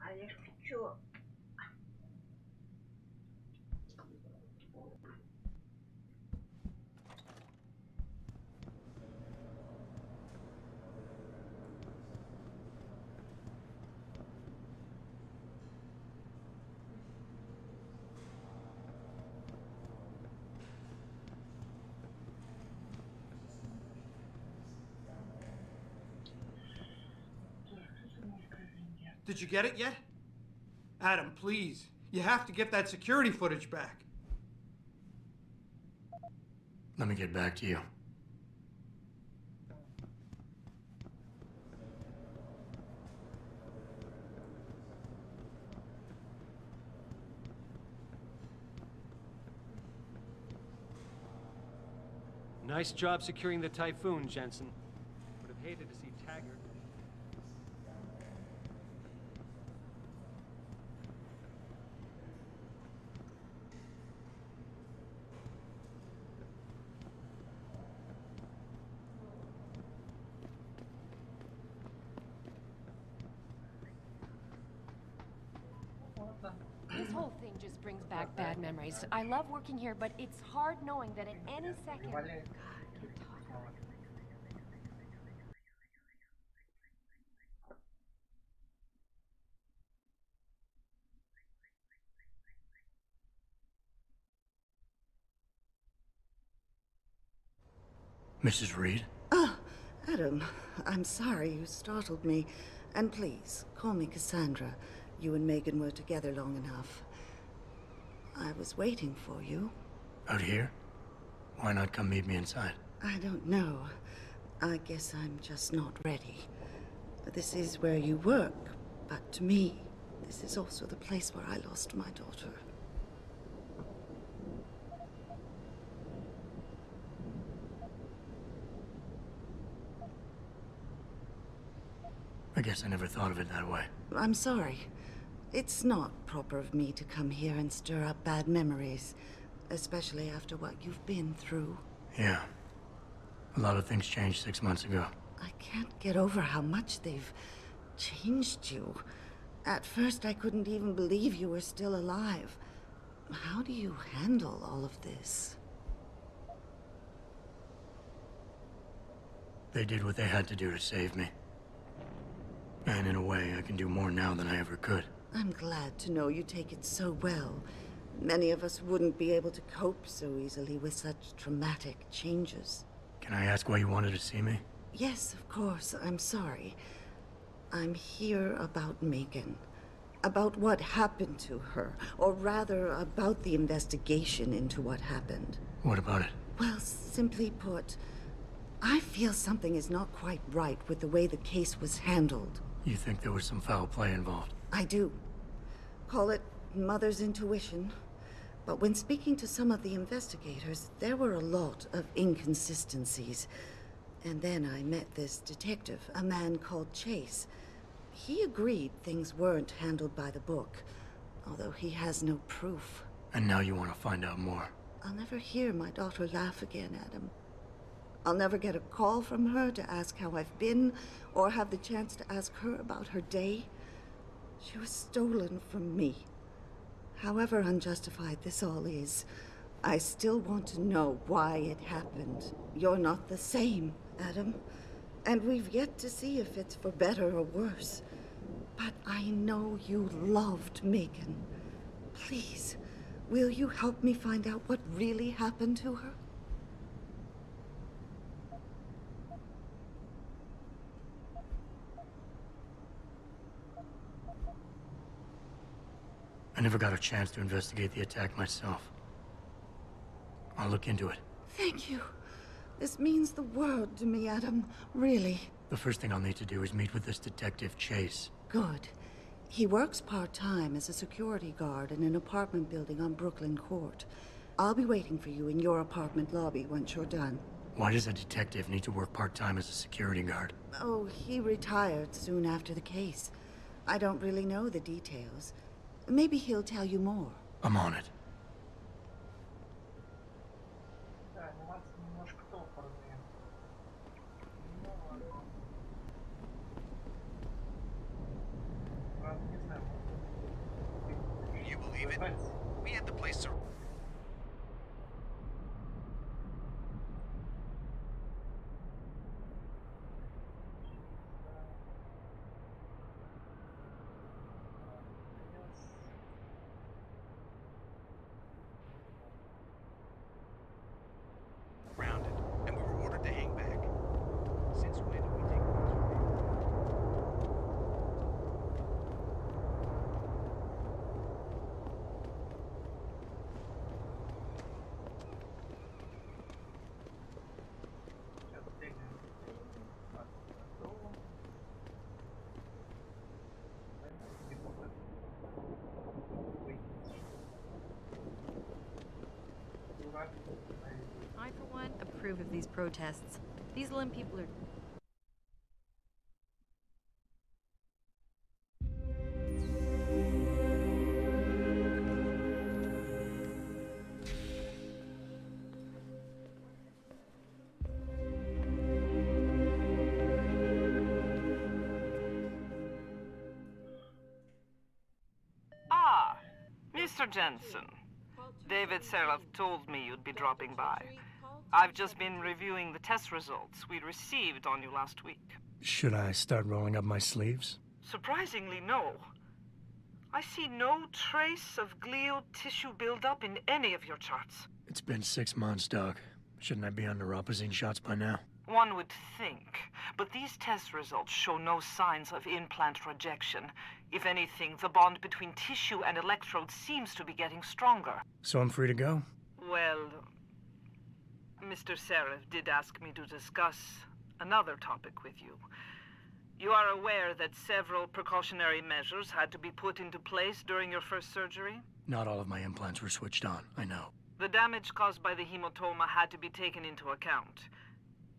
Олег, ты чё? Did you get it yet? Adam, please. You have to get that security footage back. Let me get back to you. Nice job securing the Typhoon, Jensen. Would have hated to see Taggart. This whole thing just brings back bad memories. I love working here, but it's hard knowing that at any second... God, I can't talk. Mrs. Reed? Ah, Adam, I'm sorry you startled me. And please, call me Cassandra. You and Megan were together long enough. I was waiting for you. Out here? Why not come meet me inside? I don't know. I guess I'm just not ready. This is where you work, but to me, this is also the place where I lost my daughter. I guess I never thought of it that way. I'm sorry. It's not proper of me to come here and stir up bad memories, especially after what you've been through. Yeah. A lot of things changed 6 months ago. I can't get over how much they've changed you. At first, I couldn't even believe you were still alive. How do you handle all of this? They did what they had to do to save me. And in a way, I can do more now than I ever could. I'm glad to know you take it so well. Many of us wouldn't be able to cope so easily with such traumatic changes. Can I ask why you wanted to see me? Yes, of course. I'm sorry. I'm here about Megan. About what happened to her. Or rather, about the investigation into what happened. What about it? Well, simply put, I feel something is not quite right with the way the case was handled. You think there was some foul play involved? I do. Call it mother's intuition. But when speaking to some of the investigators, there were a lot of inconsistencies. And then I met this detective, a man called Chase. He agreed things weren't handled by the book, although he has no proof. And now you want to find out more. I'll never hear my daughter laugh again, Adam. I'll never get a call from her to ask how I've been, or have the chance to ask her about her day. She was stolen from me. However unjustified this all is, I still want to know why it happened. You're not the same, Adam. And we've yet to see if it's for better or worse. But I know you loved Megan. Please, will you help me find out what really happened to her? I never got a chance to investigate the attack myself. I'll look into it. Thank you. This means the world to me, Adam. Really. The first thing I'll need to do is meet with this detective, Chase. Good. He works part-time as a security guard in an apartment building on Brooklyn Court. I'll be waiting for you in your apartment lobby once you're done. Why does a detective need to work part-time as a security guard? Oh, he retired soon after the case. I don't really know the details. Maybe he'll tell you more. I'm on it. Can you believe it? We had the place surrounded. And we were ordered to hang back. Since when did we take I, for one, approve of these protests. These Lim people are... Ah, Mr. Jensen. David Seraph told me you'd be dropping by. I've just been reviewing the test results we received on you last week. Should I start rolling up my sleeves? Surprisingly, no. I see no trace of glial tissue buildup in any of your charts. It's been 6 months, Doc. Shouldn't I be on neuropozyne shots by now? One would think, but these test results show no signs of implant rejection. If anything, the bond between tissue and electrodes seems to be getting stronger. So I'm free to go? Well, Mr. Seraph did ask me to discuss another topic with you. You are aware that several precautionary measures had to be put into place during your first surgery? Not all of my implants were switched on, I know. The damage caused by the hematoma had to be taken into account.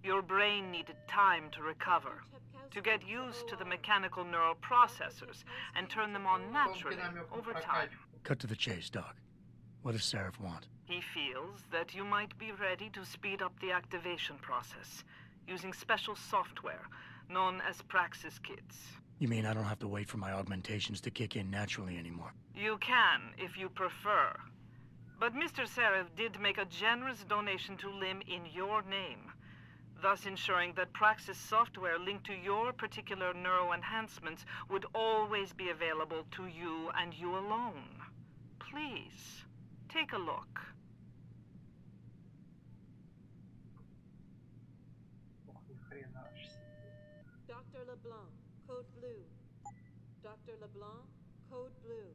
Your brain needed time to recover, to get used to the mechanical neural processors and turn them on naturally over time. Cut to the chase, Doc. What does Seraph want? He feels that you might be ready to speed up the activation process using special software known as Praxis kits. You mean I don't have to wait for my augmentations to kick in naturally anymore? You can, if you prefer. But Mr. Seraph did make a generous donation to Lim in your name, thus ensuring that Praxis software linked to your particular neuro enhancements would always be available to you and you alone. Please, take a look. Dr. LeBlanc, code blue. Dr. LeBlanc, code blue.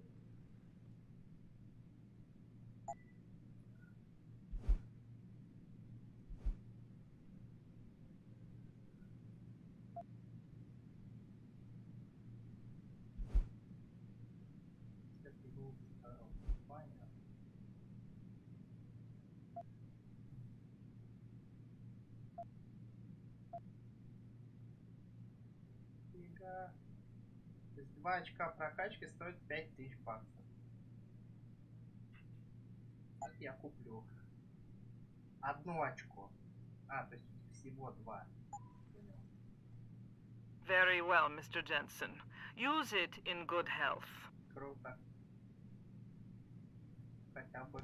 Нифига. То есть 2 очка прокачки стоят 5000 баксов. Вот я куплю. 1 очко. А, то есть всего 2. Very well, Mr. Jensen. Use it in good health. Круто. Хотя бы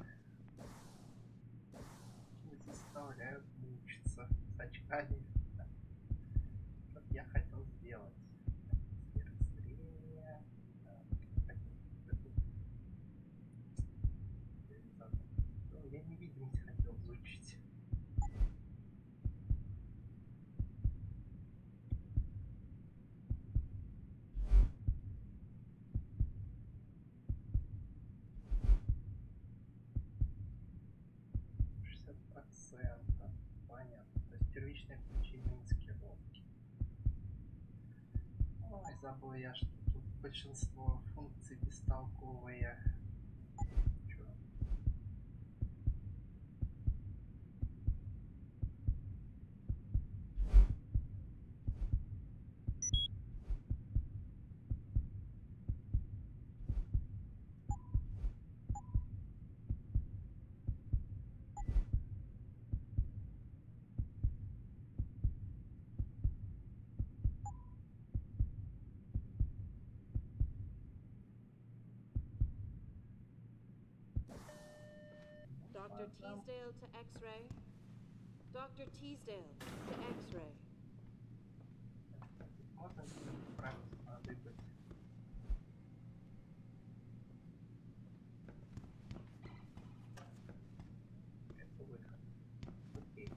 не заставляют мучиться с очками. Что я хотел сделать? Зрение. Я невидимость хотел изучить. Понятно. То есть первичное включение маскировки. Ой, забыл я, что тут большинство функций бестолковые. Чё? Dr. Teasdale to X-ray. Dr. Teasdale to X-ray. Можно справиться надыбать. Это выход. Окей.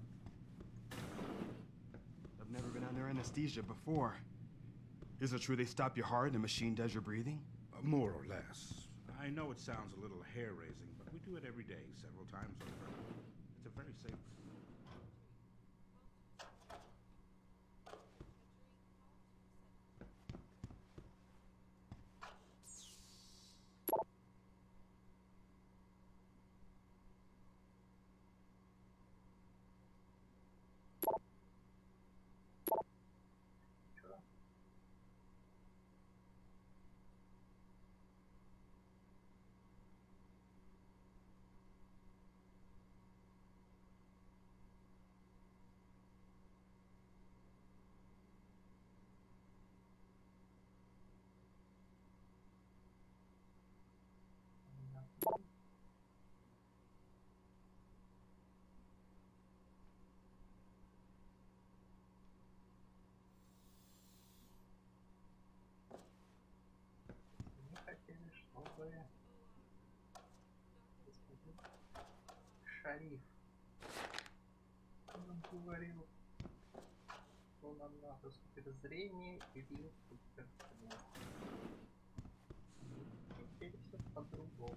I've never been under anesthesia before. Is it true they stop your heart and the machine does your breathing? More or less. I know it sounds a little hair-raising, but we do it every day, several times over. It's a very safe procedure. Хотели, чтобы шариф он говорил, что нам надо суперзрение или суперзрение. Теперь все по-другому.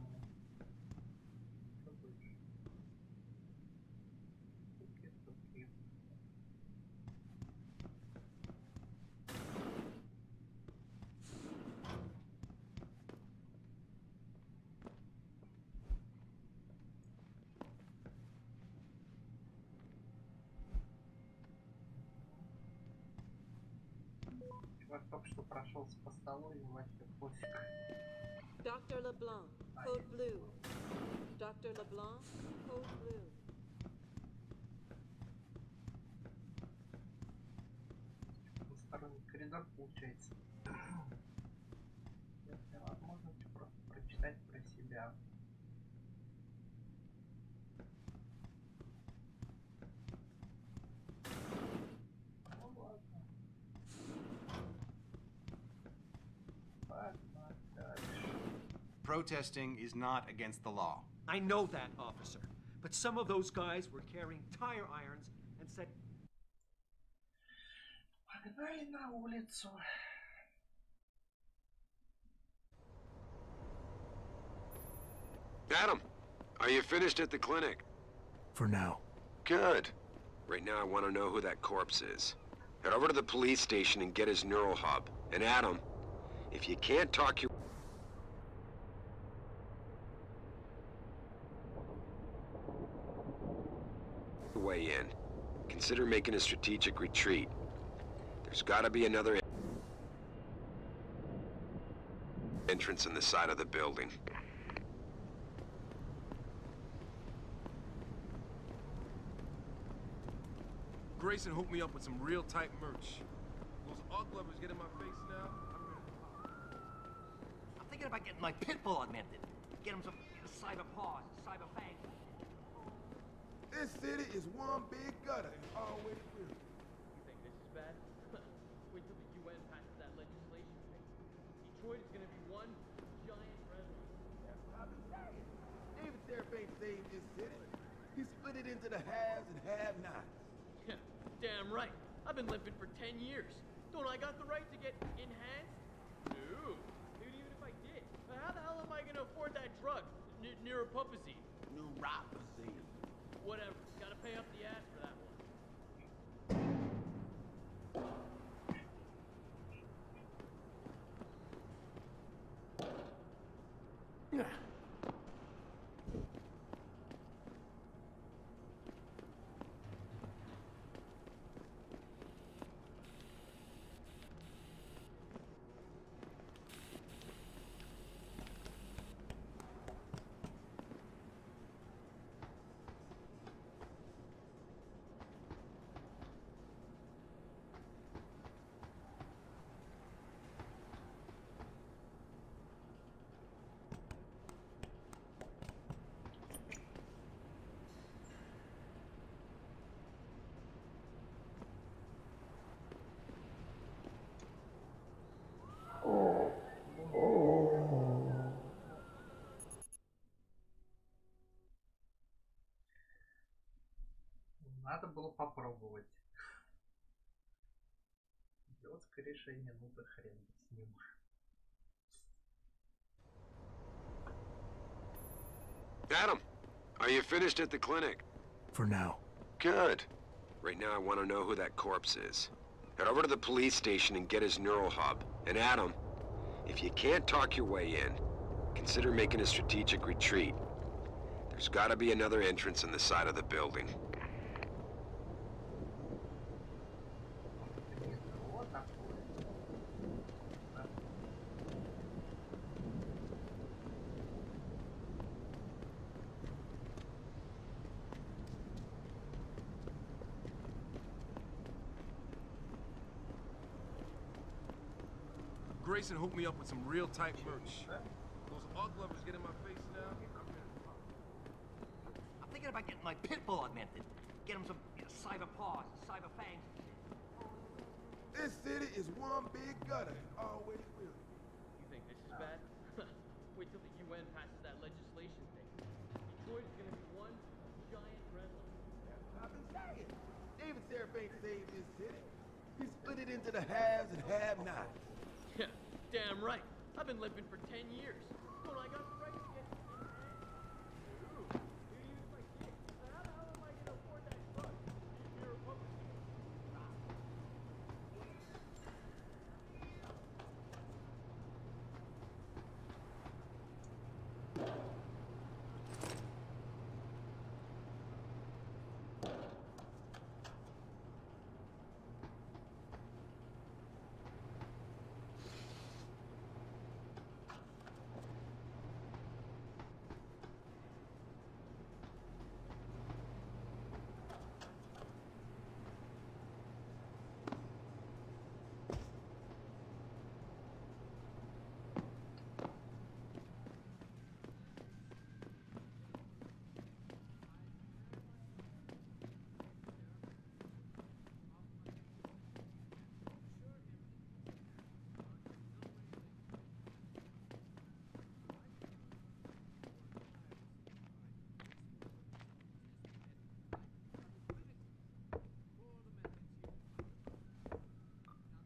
Чувак только что прошелся по столу и вообще пофиг. Dr. LeBlanc, code blue. Dr. LeBlanc, code blue. Двусторонний коридор получается. Если возможность просто прочитать про себя. Protesting is not against the law. I know that, officer. But some of those guys were carrying tire irons and said... Погнали на улицу. Adam, are you finished at the clinic? For now. Good. Right now I want to know who that corpse is. Head over to the police station and get his neural hub. And Adam, if you can't talk your way in, consider making a strategic retreat. There's got to be another entrance in the side of the building. Grayson hooked me up with some real tight merch. Those Ugg lovers get in my face now. I'm thinking about getting my pit bull augmented. Get him some cyber paws, cyber fangs. This city is one big gutter and always will. You think this is bad? Wait till the UN passes that legislation thing. Detroit is gonna be one giant red line. That's what I've been saying. David Sheriff ain't saved this city. He split it into the haves and have-nots. Yeah, damn right. I've been limping for 10 years. Don't I got the right to get enhanced? No. Dude, even if I did, how the hell am I gonna afford that drug? Neuropathy. Neuropathy. Whatever. Gotta pay up the ass for that one. Надо было попробовать. Идиотское решение, ну да хрен с ним. Adam, are you finished at the clinic? For now. Good. Right now I want to know who that corpse is. Head over to the police station and get his neural hub. And Adam, if you can't talk your way in, consider making a strategic retreat. There's gotta be another entrance in the side of the building. Grayson hooked me up with some real tight merch. Those Ugg lovers get in my face now. I'm thinking about getting my pit bull augmented. Get him some cyber paws, cyber fangs. This city is one big gutter and always will. You think this is bad? Wait till the UN passes that legislation thing. Detroit is gonna be one giant red line. That's what I've been saying. David Sheriff ain't saved this city. He split it into the haves and have-nots. Yeah, damn right. I've been limping for 10 years. Don't I got the right to get enhanced? No. Dude, even if I did, how the hell am I gonna afford that drug? Neuropathy.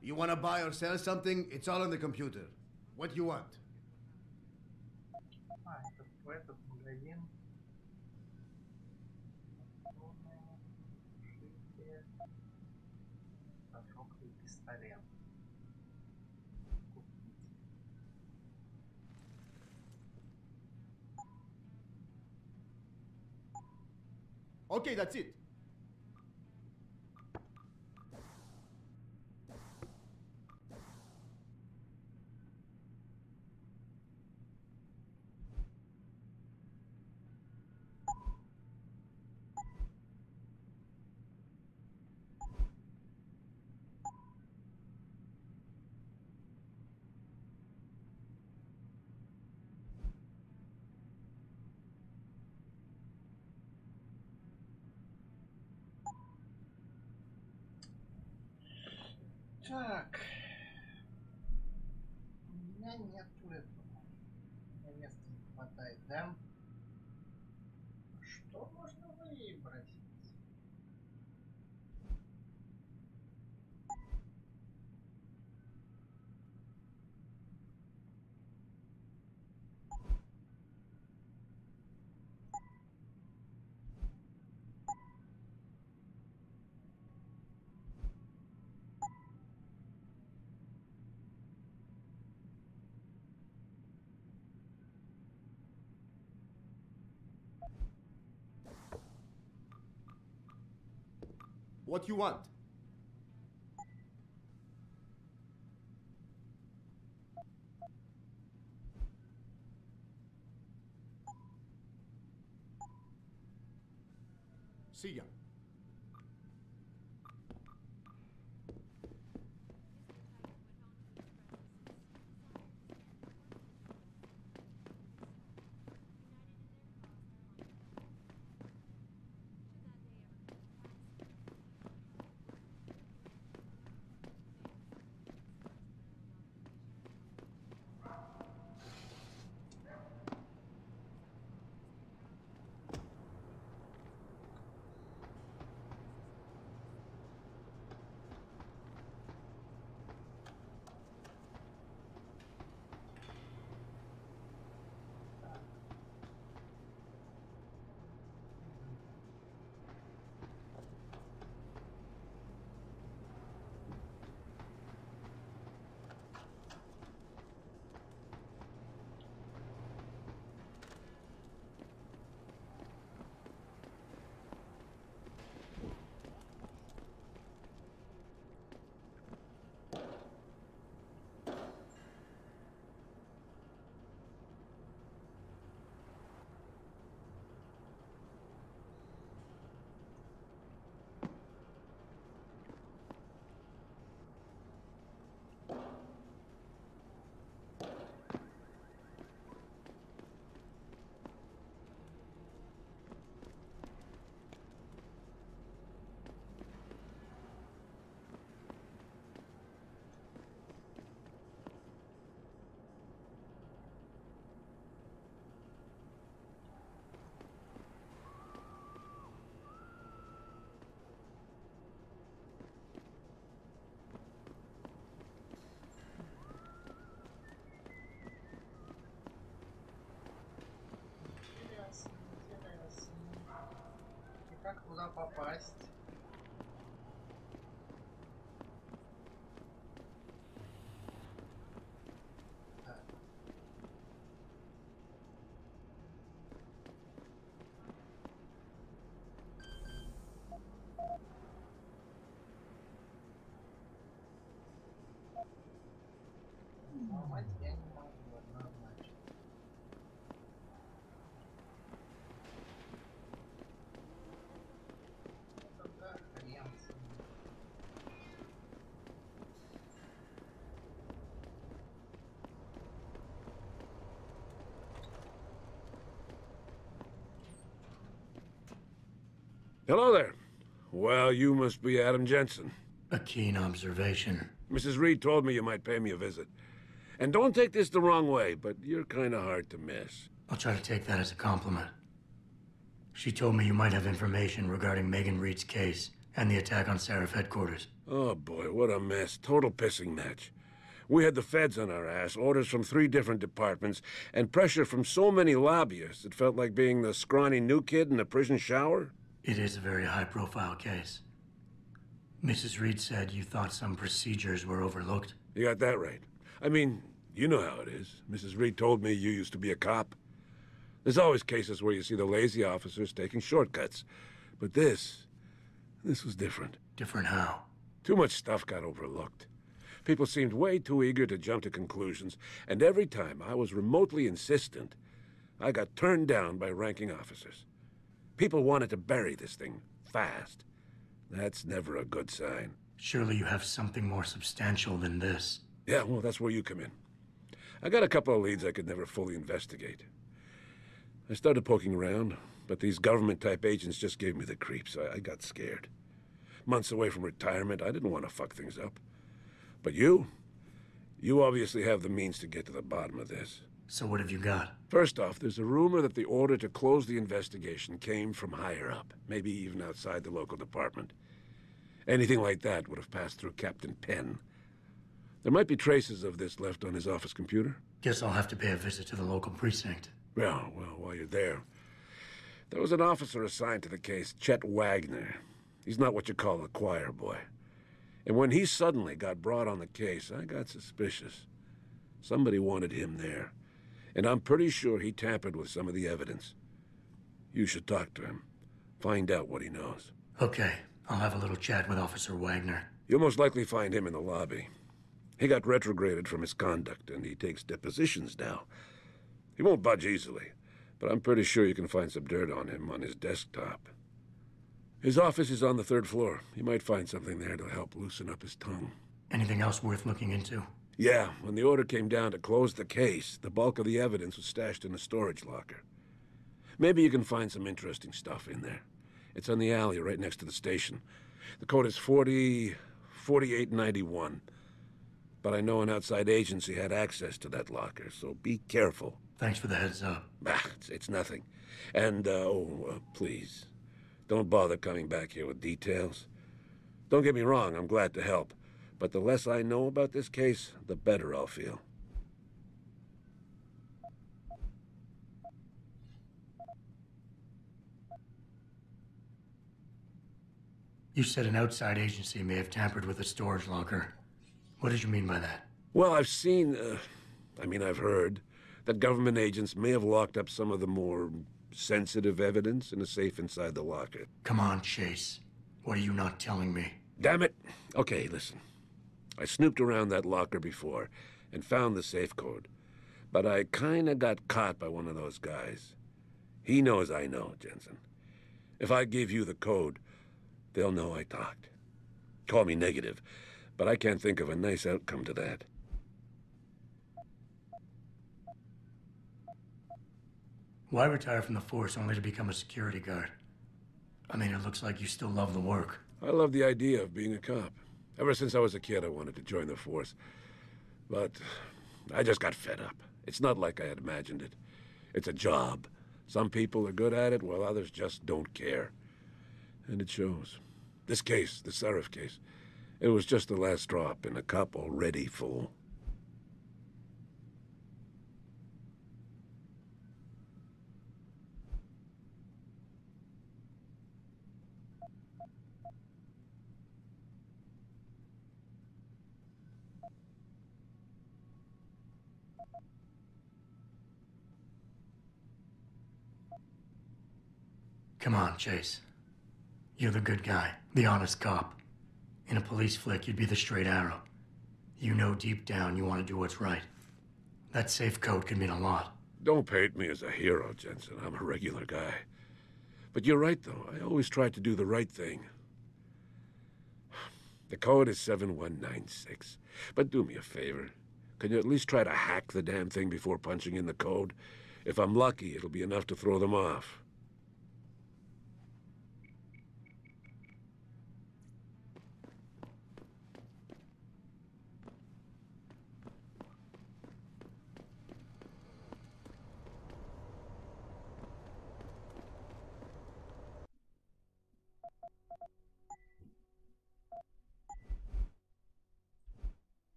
You want to buy or sell something? It's all on the computer. What you want? Этот магазин. Ожоговый пистолет. Okay, that's it. Так. У меня нету этого. У меня места не хватает, да? Что можно выбрать? What you want? See ya. Как туда попасть? Так. Ломать я не могу однозначно. Hello there. Well, you must be Adam Jensen. A keen observation. Mrs. Reed told me you might pay me a visit. And don't take this the wrong way, but you're kind of hard to miss. I'll try to take that as a compliment. She told me you might have information regarding Megan Reed's case and the attack on Seraph headquarters. Oh boy, what a mess. Total pissing match. We had the feds on our ass, orders from 3 different departments, and pressure from so many lobbyists it felt like being the scrawny new kid in a prison shower. It is a very high-profile case. Mrs. Reed said you thought some procedures were overlooked. You got that right. I mean, you know how it is. Mrs. Reed told me you used to be a cop. There's always cases where you see the lazy officers taking shortcuts. But this was different. Different how? Too much stuff got overlooked. People seemed way too eager to jump to conclusions, and every time I was remotely insistent, I got turned down by ranking officers. People wanted to bury this thing fast. That's never a good sign. Surely you have something more substantial than this. Yeah, well, that's where you come in. I got a couple of leads I could never fully investigate. I started poking around, but these government-type agents just gave me the creeps. I got scared. Months away from retirement, I didn't want to fuck things up. But you obviously have the means to get to the bottom of this. So what have you got? First off, there's a rumor that the order to close the investigation came from higher up, maybe even outside the local department. Anything like that would have passed through Captain Penn. There might be traces of this left on his office computer. Guess I'll have to pay a visit to the local precinct. Well, while you're there, there was an officer assigned to the case, Chet Wagner. He's not what you call a choir boy. And when he suddenly got brought on the case, I got suspicious. Somebody wanted him there. And I'm pretty sure he tampered with some of the evidence. You should talk to him. Find out what he knows. Okay, I'll have a little chat with Officer Wagner. You'll most likely find him in the lobby. He got retrograded from his conduct, and he takes depositions now. He won't budge easily, but I'm pretty sure you can find some dirt on him on his desktop. His office is on the 3rd floor. You might find something there to help loosen up his tongue. Anything else worth looking into? Yeah, when the order came down to close the case, the bulk of the evidence was stashed in a storage locker. Maybe you can find some interesting stuff in there. It's on the alley right next to the station. The code is 4891. But I know an outside agency had access to that locker, so be careful. Thanks for the heads up. It's nothing. And, please, don't bother coming back here with details. Don't get me wrong, I'm glad to help. But the less I know about this case, the better I'll feel. You said an outside agency may have tampered with a storage locker. What did you mean by that? Well, I've heard that government agents may have locked up some of the more sensitive evidence in a safe inside the locker. Come on, Chase. What are you not telling me? Damn it. Okay, listen. I snooped around that locker before and found the safe code. But I kinda got caught by one of those guys. He knows I know, Jensen. If I give you the code, they'll know I talked. Call me negative, but I can't think of a nice outcome to that. Why retire from the force only to become a security guard? I mean, it looks like you still love the work. I love the idea of being a cop. Ever since I was a kid, I wanted to join the force. But I just got fed up. It's not like I had imagined it. It's a job. Some people are good at it, while others just don't care. And it shows. This case, the Seraph case, it was just the last drop in a cup already full. Come on, Chase. You're the good guy, the honest cop. In a police flick, you'd be the straight arrow. You know deep down you want to do what's right. That safe code could mean a lot. Don't paint me as a hero, Jensen. I'm a regular guy. But you're right, though. I always try to do the right thing. The code is 7196. But do me a favor. Can you at least try to hack the damn thing before punching in the code? If I'm lucky, it'll be enough to throw them off.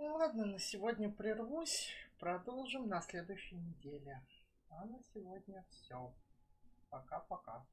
Ладно, на сегодня прервусь. Продолжим на следующей неделе. А на сегодня все. Пока-пока.